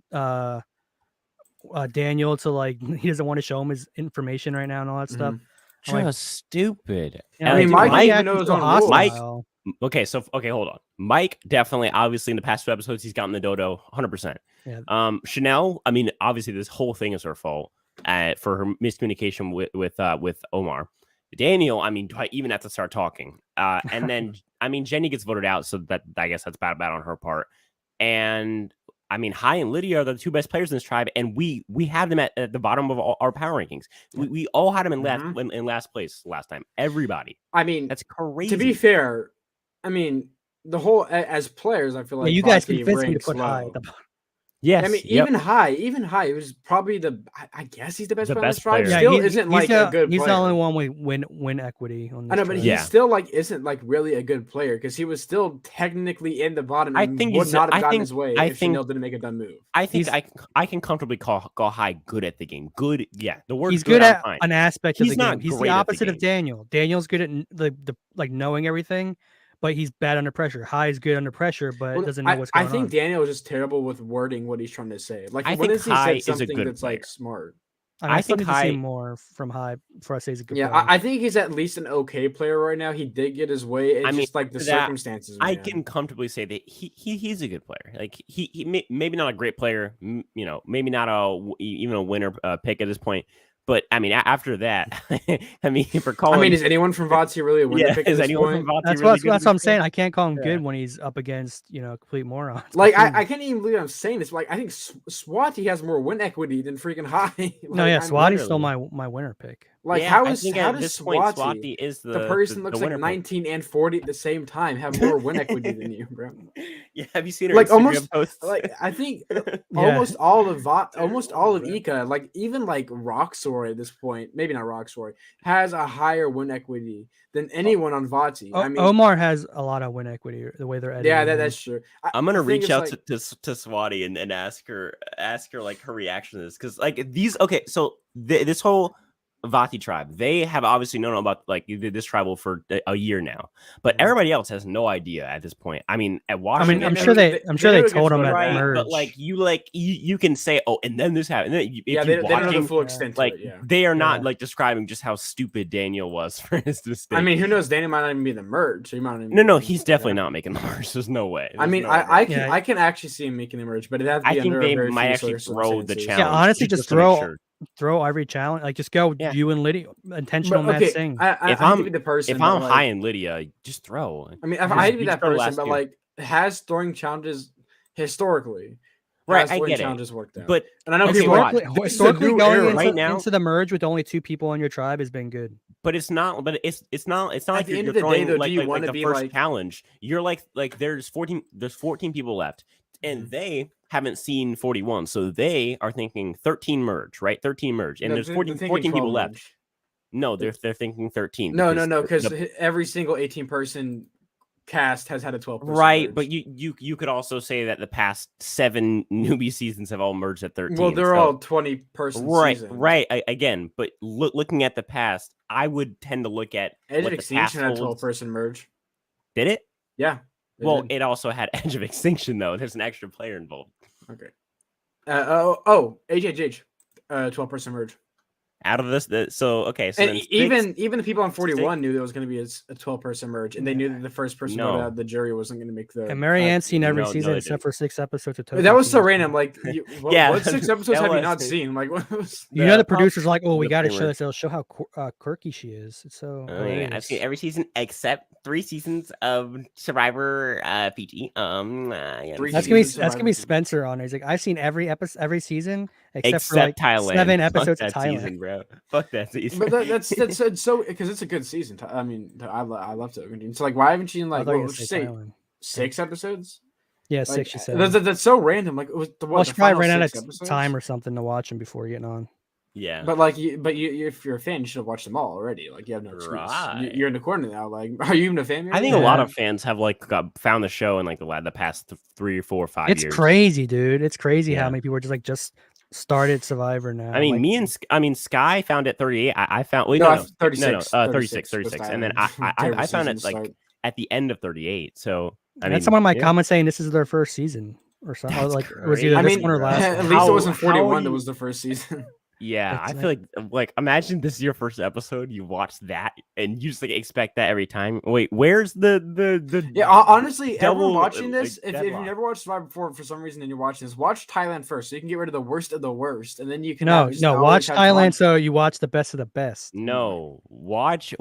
Daniel to like he doesn't want to show him his information right now and all that stuff. Stupid. Mike knows on Mike. Okay, hold on. Mike definitely, obviously, in the past 2 episodes, he's gotten the dodo 100%. Yeah. Chanel, obviously, this whole thing is her fault. For her miscommunication with Omar. Daniel, even have to start talking. And then, Jenny gets voted out, so that I guess that's bad on her part. And Hai and Lydia are the 2 best players in this tribe, and we have them at the bottom of our power rankings. We all had them in last place last time. Everybody. That's crazy. To be fair, the whole as players, I feel like you guys convinced me to put Hai at the bottom. Yes, even Hai, it was probably I guess he's the best player in this tribe. Still isn't like a good player. He's the only one with win equity on this. I know, but he still like isn't like really a good player because he was still technically in the bottom and would not have gotten his way if Chanel didn't make a dumb move. I think I can comfortably call Hai good at the game. Good, yeah. The word he's good at an aspect of the game. He's the opposite of Daniel. Daniel's good at the like knowing everything. But he's bad under pressure. Hai is good under pressure, but doesn't know what's going on. I think Daniel is just terrible with wording what he's trying to say. Like, when has he said something that's like smart? I think Hai more from Hai for us. He's a good player. I think he's at least an okay player right now. He did get his way. It's just like the circumstances. I can comfortably say that he's a good player. Like he maybe not a great player. Maybe not even a winner pick at this point. But after that, for calling, is anyone from VOTC really a winner pick? Is anyone from VOTC that's what I'm saying. I can't call him good when he's up against complete morons. Like I can't even believe I'm saying this. Like I think Swati has more win equity than freaking Hai. Swati's still my winner pick. Like how does Swati is the person looks like 19 and 40 at the same time have more win equity than you, bro? Yeah, have you seen her like Instagram almost posts? like I think almost all of Ika, like even like Roxor Story at this point, maybe not Rock Story, has a higher win equity than anyone on VOTY. I mean, Omar has a lot of win equity the way they're editing. Yeah, that's true. I'm gonna reach out to Swati and ask her like her reaction to this, because like these. Okay, so this whole VOTY tribe, they have obviously known about like this tribal for a year now, but everybody else has no idea at this point. I mean, at Washington, I'm sure they told them at merge, but like you can say, oh, and then this happened. If they don't know the full extent. Like they are not like describing just how stupid Daniel was for his mistake. I mean, who knows? Daniel might not even be the merge. So he might not even no, he's definitely not making the merge. There's no way. I mean, I can actually see him making the merge, but it has to be. I think they might actually throw the challenge. Yeah, honestly, just throw every challenge, like just go you and Lydia intentional matching. If I'm the person, if I'm high in Lydia, just throw. I mean, if I had to be that person, but like has throwing challenges historically, right? I get challenges worked out, but and I know people historically going into the merge with only 2 people on your tribe has been good. But it's not. But it's not. It's not at like the end of the day, though. Do you want to be like challenge? You're like there's 14 people left, and they haven't seen 41, so they are thinking 13 merge, right? 13 merge, and there's 14 people left. No, they're thinking 13. No, because every single 18 person cast has had a 12%. Right, merge. But you could also say that the past 7 newbie seasons have all merged at 13. Well, they're all 20 person seasons. Right. Again, but looking at the past, I would tend to look at Edge of Extinction had a 12-person merge. Did it? Yeah. It also had Edge of Extinction though. There's an extra player involved. Okay. HHH, 12-person merge. Out of this, so and even the people on 41 knew there was going to be a 12-person merge, and they knew that the first person out of the jury wasn't going to make the. And Marianne's seen every season except for 6 episodes of Token. That was so random. Like, what 6 episodes have you not seen? Like, what was? You know, the producers are like, "Oh, we got to show this. It'll show how quirky she is." It's so. Yeah, I've seen every season except 3 seasons of Survivor PG. That's gonna be Spencer on. He's like, I've seen every season except for like Thailand. 7 episodes of Thailand. Season, bro. Fuck that season. But that's so because it's a good season. I mean, I love Token. So like, why haven't you seen like what would you say 6 episodes? Yeah, like, 6 or 7. That's so random. Like, it was she probably ran out of time or something to watch them before getting on. Yeah, but like, if you're a fan, you should have watched them all already. Like, you have no excuse. Right. You're in the corner now. Like, are you even a fan? I think a lot of fans have like found the show in like the past 3 or 4 or 5 years. It's crazy, dude. It's crazy how many people are just started Survivor now. I mean, Sky found it 38. I found 36, and then I found it like at the end of 38. So that's some of my comments saying this is their first season or something. Like it was either this one or last. At least it wasn't 41 that was the first season. Yeah, I feel like imagine this is your first episode, you watch that and you just like expect that every time. Wait, where's the Yeah, honestly, everyone watching this, if you've never watched Survivor before for some reason and you're watching this, watch Thailand first so you can get rid of the worst of the worst, and then you can watch Thailand so you watch the best of the best. No, watch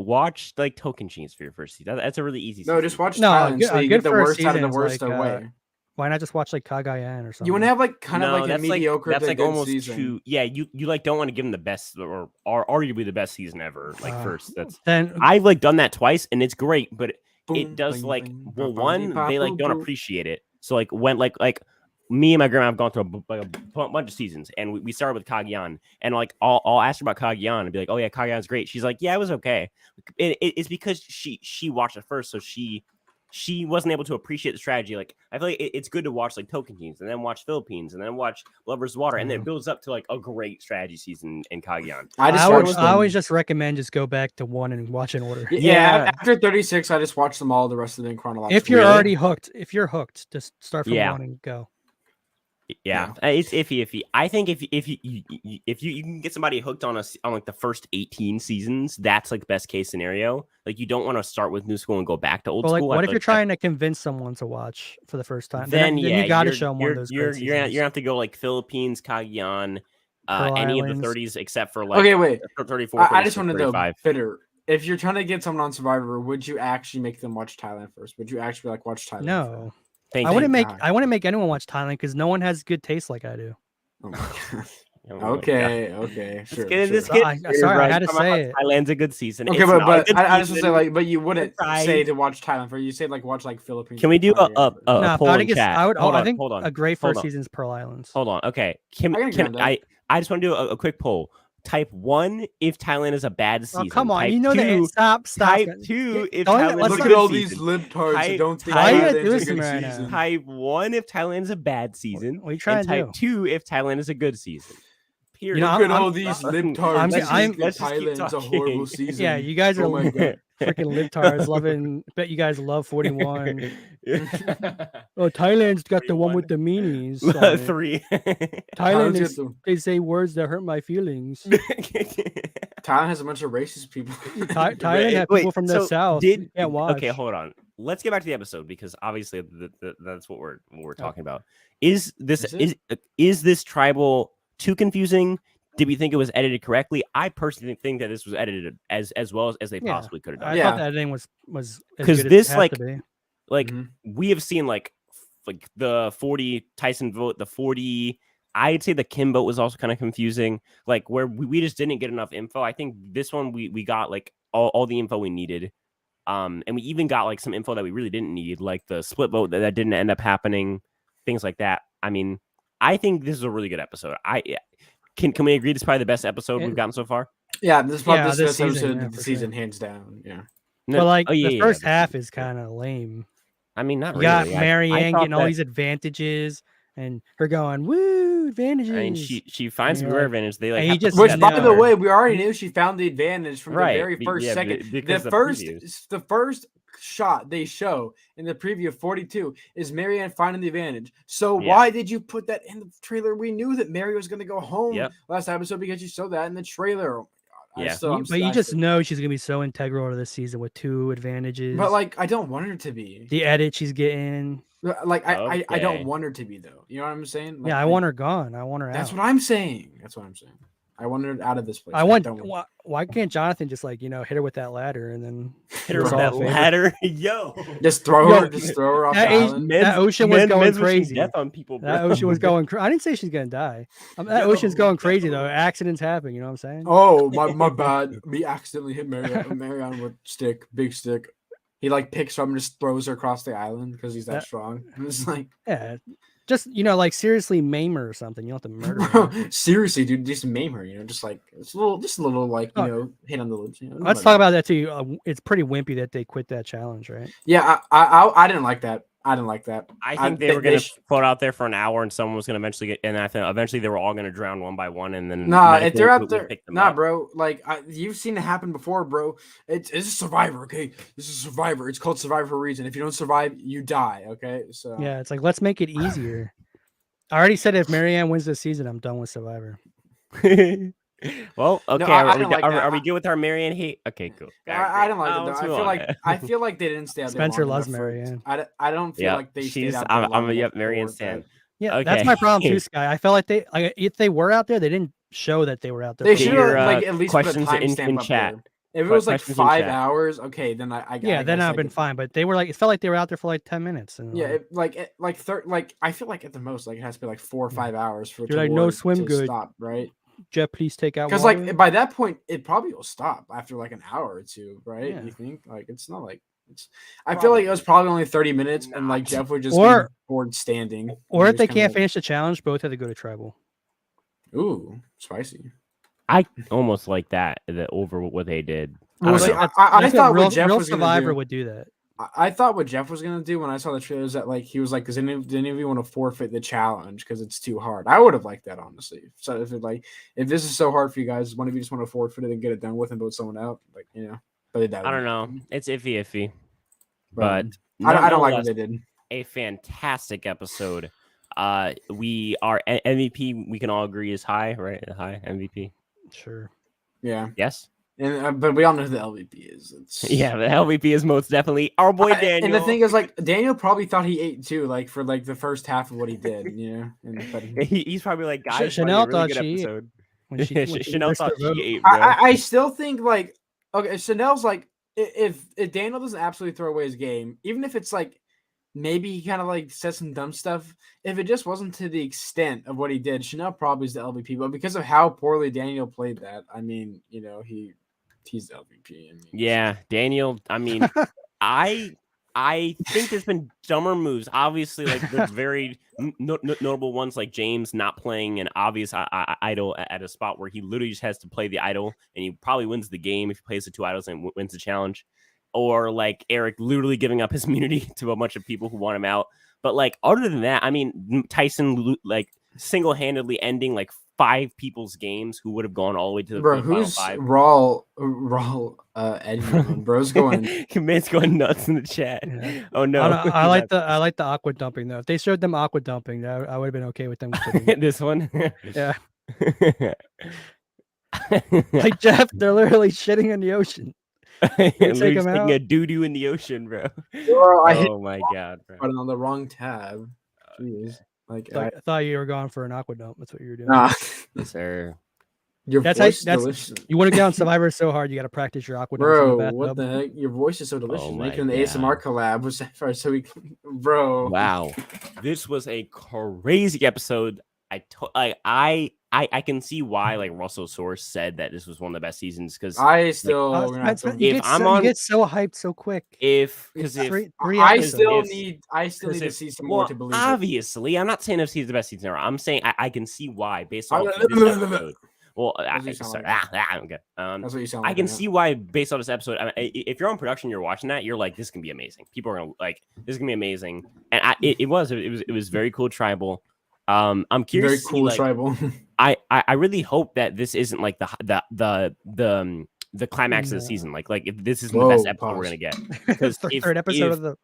like Token Cheese for your first season. That's a really easy season. No, just watch Thailand so you get the worst out of the worst away. Why not just watch like Cagayan or something? You want to have like kind of like a mediocre. That's like almost season. too. Yeah, you like don't want to give them the best or arguably the best season ever. Like first, then I've like done that twice and it's great, but it does like one they like don't appreciate it. So like when like me and my grandma have gone through a bunch of seasons, and we started with Cagayan, and like I'll ask her about Cagayan and be like, oh yeah, Cagayan's great. She's like, yeah, it was okay. It's because she watched it first, so she wasn't able to appreciate the strategy. Like I feel like it's good to watch like Token Teams and then watch Philippines and then watch Lovers Water, and then it builds up to like a great strategy season in Cagayan. I always just recommend just go back to 1 and watch in order. Yeah, after 36, I just watch them all. The rest of them chronologically. If you're already hooked, just start from 1 and go. Yeah, it's iffy. I think if you can get somebody hooked on like the first 18 seasons, that's like best case scenario. Like you don't want to start with new school and go back to old school. What if you're trying to convince someone to watch for the first time? Then you got to show them one of those. You're gonna have to go like Philippines, Cagayan, any of the 30s except for like 34. I just want to know, Bitter. If you're trying to get someone on Survivor, would you actually make them watch Thailand first? Would you actually like watch Thailand? No. I wouldn't make anyone watch Thailand because no one has good taste like I do. Oh my God. Okay, sure. Sorry, I had to say it. Thailand's a good season. Okay, but I just want to say like, but you wouldn't say to watch Thailand for you say like watch like Philippines. Can we do a poll in chat? I think a great first season is Pearl Islands. Hold on. Okay, I just want to do a quick poll. Type 1 if Thailand is a bad season. Oh, come on, type you know 2, that. Stop. Type 2 if Don't- Thailand is Look a at good all season. these libtards that don't think Why are you Thailand's a doing good right now? season. Type 1 if Thailand is a bad season. What are you trying and to type 2 if Thailand is a good season. Period. Look at all these libtards. Let's just keep Thailand's a horrible season. Yeah, you guys are Oh my God. freaking libtards loving. Bet you guys love 41. Oh, Thailand's got the one with the meanies. 3. Thailand they say words that hurt my feelings. Thailand has a bunch of racist people. Thailand had people from the south. Can't watch. Okay, hold on. Let's get back to the episode because obviously that's what we're talking about. Is this tribal too confusing? Did we think it was edited correctly? I personally think that this was edited as well as they possibly could have done. I thought the editing was because this we have seen like the 40 Tyson vote, the 40. I'd say the Kim vote was also kind of confusing, like where we just didn't get enough info. I think this one we got like all the info we needed, and we even got like some info that we really didn't need, like the split vote that didn't end up happening, things like that. I mean, I think this is a really good episode. Can we agree this is probably the best episode we've gotten so far? Yeah, this is probably the best episode of the season, hands down. Yeah. But like the first half is kind of lame. I mean, not you really. got Marianne getting all these advantages and her going, woo, advantages. I mean, she finds some rare advantage. They like which, by the way, we already knew she found the advantage from the very first second. The first shot they show in the preview of 42 is Marianne finding the advantage. So why did you put that in the trailer? We knew that Mary was going to go home last episode because you saw that in the trailer. But you just know she's gonna be so integral to this season with 2 advantages. But like, I don't want her to be. The edit she's getting. Like, I don't want her to be though. You know what I'm saying? Like, I want her gone. I want her out. That's what I'm saying. I want her out of this place. Why can't Jonathan just like hit her with that ladder and then hit her with that ladder? Yo, just throw her off the island. That ocean was going crazy. Death on people, bro. That ocean was going. I didn't say she's gonna die. That ocean's going crazy though. Accidents happen. You know what I'm saying? Oh my bad. Me accidentally hit Marianne with big stick. He like picks her up and just throws her across the island because he's that strong. It's like just like seriously maim her or something. You don't have to murder her. Seriously, dude, just maim her. Just like just a little like hit on the lips. Let's talk about that too. It's pretty wimpy that they quit that challenge, right? Yeah, I didn't like that. I think they were going to float out there for an hour, and someone was going to eventually get. And I think eventually they were all going to drown one by one, and then if they're out there, bro. Like you've seen it happen before, bro. It's a Survivor, okay? This is Survivor. It's called Survivor for a reason. If you don't survive, you die, okay? So yeah, it's like let's make it easier. I already said if Marianne wins this season, I'm done with Survivor. Well, okay. Are we good with our Marianne hate? Okay, cool. I don't like it though. I feel like they didn't stay out there. Spencer loves Marianne. I don't feel like they stayed out there. I'm a Marianne stan. Yeah, okay. That's my problem too, Sky. I felt like if they were out there, they didn't show that they were out there. They should have at least put a timestamp in chat. If it was like 5 hours, okay, then I then I've been fine. But they were like, it felt like they were out there for like 10 minutes. And I feel like at the most, like it has to be like 4 or 5 hours for it no swim good. Stop, right? Jeff, please take out. Because like by that point, it probably will stop after like an hour or two, right? Yeah. You think like it's not like it's. I feel like it was probably only 30 minutes, and like Jeff would just be bored standing. Or if they can't finish the challenge, both have to go to tribal. Ooh, spicy. I almost like that over what they did. I thought what Jeff was Survivor would do that. I thought what Jeff was gonna do when I saw the trailer is that like he was like, "Does any of you want to forfeit the challenge because it's too hard?" I would have liked that honestly. So if this is so hard for you guys, one of you just want to forfeit it and get it done with and vote someone out, like But I don't know. It's iffy. But I don't like what they did. A fantastic episode. We are MVP. We can all agree is high, right? High MVP. Sure. Yeah. Yes. And but we all know who the LVP is. Yeah, the LVP is most definitely our boy Daniel. And the thing is, like, Daniel probably thought he ate too, like for like the first half of what he did. But he's probably like, guys, Chanel thought she ate. Chanel thought she ate. Bro. I still think like, okay, Chanel's like, if Daniel doesn't absolutely throw away his game, even if it's like maybe he kind of like said some dumb stuff. If it just wasn't to the extent of what he did, Chanel probably is the LVP. But because of how poorly Daniel played that, I mean, he's the LVP. Yeah, Daniel. I mean, I I think there's been dumber moves. Obviously, like there's very notable ones, like James not playing an obvious idol at a spot where he literally just has to play the idol, and he probably wins the game if he plays the 2 idols and wins the challenge. Or like Eric literally giving up his immunity to a bunch of people who want him out. But like other than that, I mean, Tyson like single-handedly ending like 5 people's games who would have gone all the way to the final 5. Raw Edmund? Bro's going. Man's going nuts in the chat. Yeah. Oh no! I like the aqua dumping though. If they showed them aqua dumping, I would have been okay with them. This one, yeah. Like Jeff, they're literally shitting in the ocean. Taking a doo-doo in the ocean, bro. Oh my god, bro. But on the wrong tab. Jeez. Like I thought you were going for an aqua dump. That's what you were doing. Nah. Yes, sir. That's delicious. You want to get on Survivor so hard, you got to practice your aqua dumps. Bro, what the heck? Your voice is so delicious. Making an ASMR collab with Sapphire so we can, bro. Wow. This was a crazy episode. I can see why like Russell Source said that this was one of the best seasons because I still you get so hyped so quick. I still need to see some more to believe. Obviously, I'm not saying FC is the best season ever. I'm saying I can see why based on this episode. Well, sorry. Okay. That's what you sound like. I can see why based on this episode. I mean, if you're on production, you're watching that, you're like, this can be amazing. People are gonna like this is gonna be amazing, and it was very cool tribal. I'm curious. Very cool tribal. I really hope that this isn't like the climax of the season. Like if this isn't the best episode we're gonna get. Because third episode of the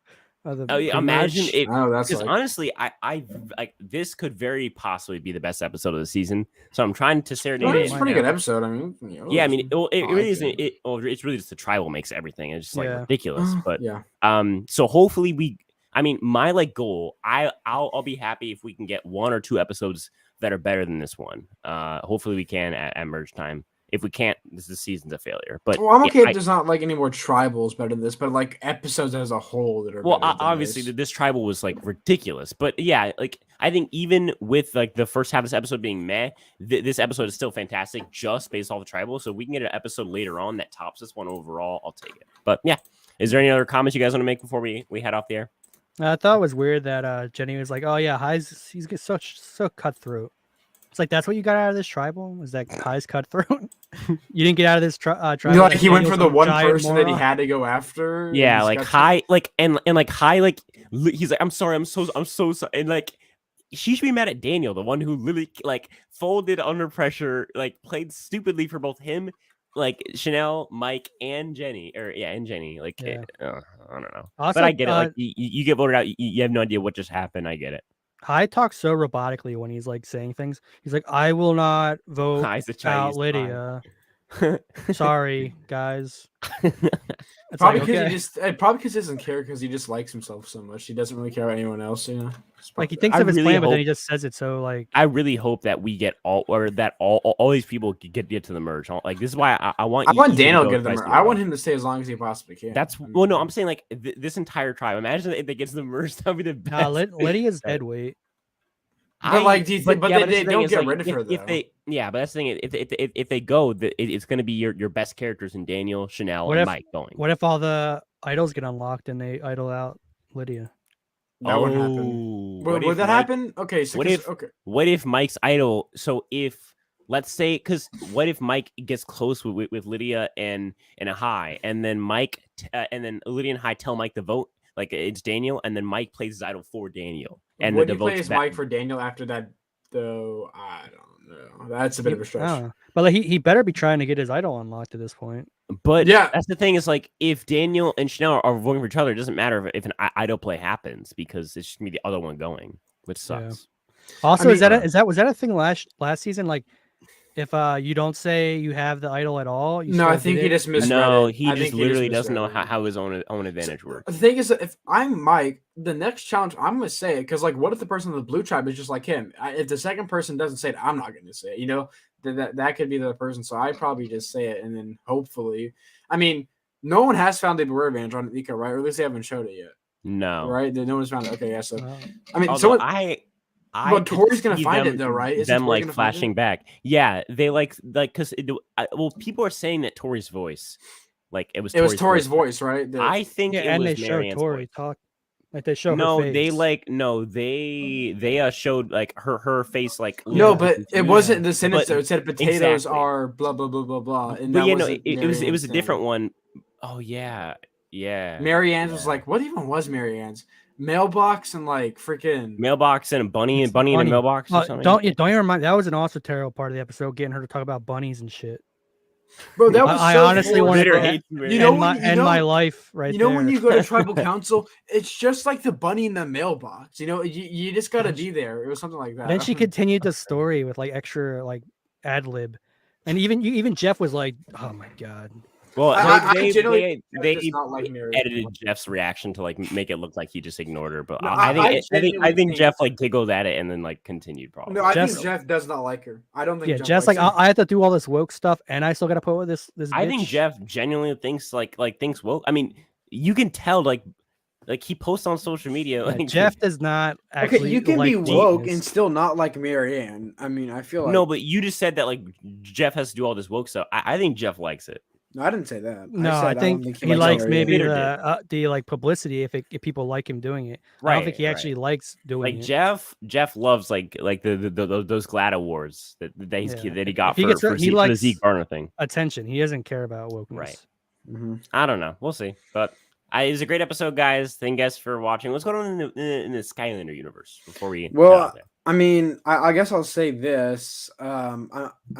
imagine it. That's because honestly, I like this could very possibly be the best episode of the season. So I'm trying to serenade. It's a pretty good episode. I mean, I mean, it really isn't. It's really just the tribal makes everything. It's just like ridiculous. But so hopefully I mean, my like goal, I'll be happy if we can get 1 or 2 episodes that are better than this one. Hopefully we can at merge time. If we can't, this season's a failure. But I'm okay if there's not like any more tribals better than this, but like episodes as a whole that are obviously this tribal was like ridiculous. But yeah, like I think even with like the first half of this episode being meh, this episode is still fantastic just based off the tribal. So if we can get an episode later on that tops this one overall, I'll take it. But yeah, is there any other comments you guys want to make before we head off the air? I thought it was weird that Jenny was like, "Oh yeah, he's so cutthroat." It's like that's what you got out of this tribal? Was that Kai's cutthroat? You didn't get out of this tribal. Like he went for the one person that he had to go after. Yeah, like Kai, and like Kai, like he's like, I'm sorry, I'm so sorry, and like she should be mad at Daniel, the one who literally like folded under pressure, like played stupidly for both him. Like Chanel, Mike, and Jenny, Like I don't know, also, but I get it. Like you get voted out, you have no idea what just happened. I get it. Kai talks so robotically when he's like saying things. He's like, "I will not vote out Lydia." Sorry, guys. Probably because he doesn't care because he just likes himself so much. He doesn't really care about anyone else. You know, like he thinks of his plan, but then he just says it so like. I really hope that we get all these people get to the merge. Like this is why I want. I want Daniel to get to the merge. I want him to stay as long as he possibly can. No, I'm saying like this entire tribe. Imagine if they get to the merge, that'd be the best. Lydia's dead weight. But they don't get rid of her though. But that's the thing. If they go, it's going to be your best characters in Daniel, Chanel, and Mike going. What if all the idols get unlocked and they idol out Lydia? That wouldn't happen. Would that happen? Okay. So what if Mike's idol? So if let's say, because what if Mike gets close with Lydia and a high, and then and then Lydia and High tell Mike to vote. Like it's Daniel, and then Mike plays his idol for Daniel. And would he play as Mike for Daniel after that? Though I don't know. That's a bit of a stretch. But like he better be trying to get his idol unlocked at this point. But yeah, that's the thing. Is like if Daniel and Chanel are voting for each other, it doesn't matter if an idol play happens because it's just gonna be the other one going, which sucks. Yeah. Also, was that a thing last season? Like, if you don't say you have the idol at all, I think he just misread. No, he just literally doesn't know how his own advantage works. The thing is, that if I'm Mike, the next challenge I'm gonna say it because like, what if the person in the blue tribe is just like him? If the second person doesn't say it, I'm not gonna say it. You know, that could be the person. So I probably just say it, and then hopefully, I mean, no one has found the blue advantage on Ika, right? Or at least they haven't showed it yet. No, right? No one's found it. Okay, yeah. So I mean, but Tori's gonna find it though, right? Isn't them like flashing back. Yeah, they like because people are saying that Tori's voice Like it was Tori's voice, right? I think it was they showed Tori talk. Like they show her face. They showed like her face like no, but it wasn't the sentence though. It said potatoes are blah blah blah blah blah. And but it was a different one. Oh yeah. Marianne's was like, what even was Marianne's? Mailbox and like freaking mailbox and a bunny in a mailbox or something. Don't you remind, that was an also terrible part of the episode, getting her to talk about bunnies and shit. Bro, that was I honestly wanted to end my life right there. You know when you go to tribal council, it's just like the bunny in the mailbox. You know, you just got to be there. It was something like that. Then she continued the story with like extra like ad lib, and even Jeff was like, "Oh my god." Well, they edited Jeff's reaction to like make it look like he just ignored her, but I think Jeff like giggled at it and then like continued. Probably. No, I think Jeff does not like her. I don't think. Yeah, Jeff's like, I have to do all this woke stuff, and I still got to put with this. I think Jeff genuinely thinks thinks woke. I mean, you can tell like he posts on social media. Like Jeff does not actually. Okay, you can be woke and still not like Marianne. I mean, I feel like no, but you just said that like Jeff has to do all this woke stuff. I think Jeff likes it. No, I didn't say that. No, I think he likes maybe the like publicity if people like him doing it. Right, I don't think he actually likes doing it. Jeff loves like those GLAAD awards that he got for the Zeke Garner thing. Attention, he doesn't care about wokeness. Right. Mm-hmm. I don't know. We'll see. But it was a great episode, guys. Thank you guys for watching. What's going on in the Skylander universe before we? Well, I mean, I guess I'll say this. I'm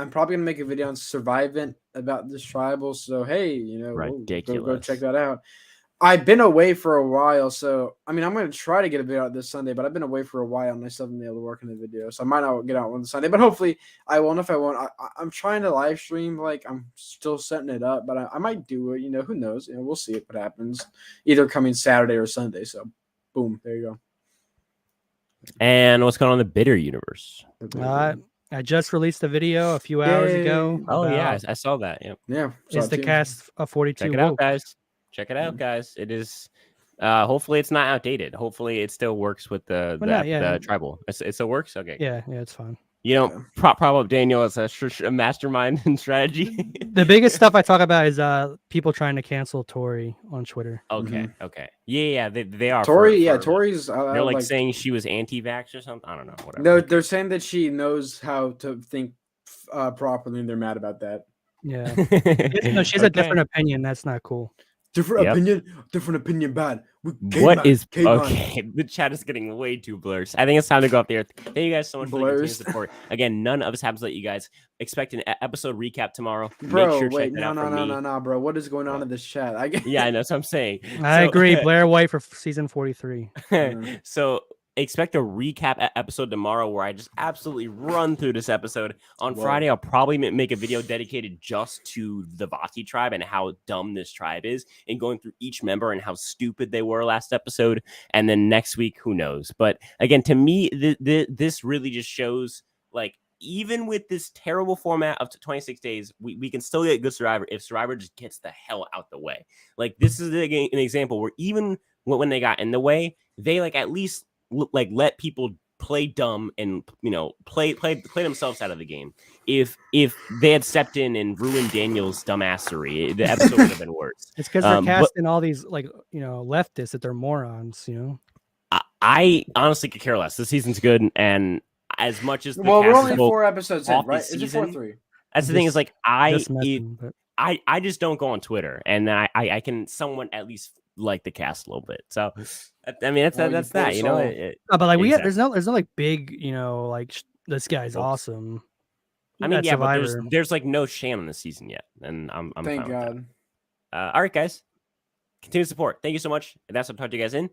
probably gonna make a video on Survivant about this tribal. So hey, ridiculous. Go check that out. I've been away for a while, so I mean, I'm gonna try to get a video out this Sunday, but I've been away for a while and I still haven't been able to work on the video, so I might not get out on Sunday, but hopefully I won't. If I won't, I'm trying to live stream. Like I'm still setting it up, but I might do it. Who knows? We'll see what happens. Either coming Saturday or Sunday. So, boom, there you go. And what's going on in the Bitter universe? I just released a video a few hours ago. Oh yeah, I saw that. Yeah. It's the cast of 42. Check it out, guys. Check it out, guys. It is. Hopefully, it's not outdated. Hopefully, it still works with the tribal. It still works. Okay. Yeah, it's fine. You don't prop up Daniel as a mastermind and strategy. The biggest stuff I talk about is people trying to cancel Tori on Twitter. Okay, okay. Yeah, they are. Tori, Tori's... they're like saying she was anti-vax or something. I don't know, whatever. No, they're saying that she knows how to think properly, and they're mad about that. Yeah. No, she has a different opinion. That's not cool. Different opinion, bad. Okay? The chat is getting way too blurs. I think it's time to go up there. Thank you guys so much for the continued support. Again, none of us have to let you guys expect an episode recap tomorrow. Bro, make sure wait, no, bro. What is going on in this chat? Yeah, I know. That's what I'm saying. I agree. Blair White for season 43. So expect a recap episode tomorrow where I just absolutely run through this episode. On Friday, I'll probably make a video dedicated just to the Vati tribe and how dumb this tribe is and going through each member and how stupid they were last episode. And then next week, who knows? But again, to me, this really just shows like, even with this terrible format of 26 days, we can still get good Survivor if Survivor just gets the hell out the way. Like this is an example where even when they got in the way, they like at least like let people play dumb and play themselves out of the game. If they had stepped in and ruined Daniel's dumbassery, the episode would have been worse. It's because they're casting all these leftists that they're morons. I honestly could care less. This season's good, and as much as we're only 4 episodes in, right? Is it 4 or 3? That's the thing is like I just don't go on Twitter, and I can somewhat at least like the cast a little bit. So I mean that's that, but like there's no like big like this guy's awesome. I mean, yeah, but there's like no Shan in the season yet, and I'm thank God. All right, guys, continue support. Thank you so much. And that's what I'll talk to you guys in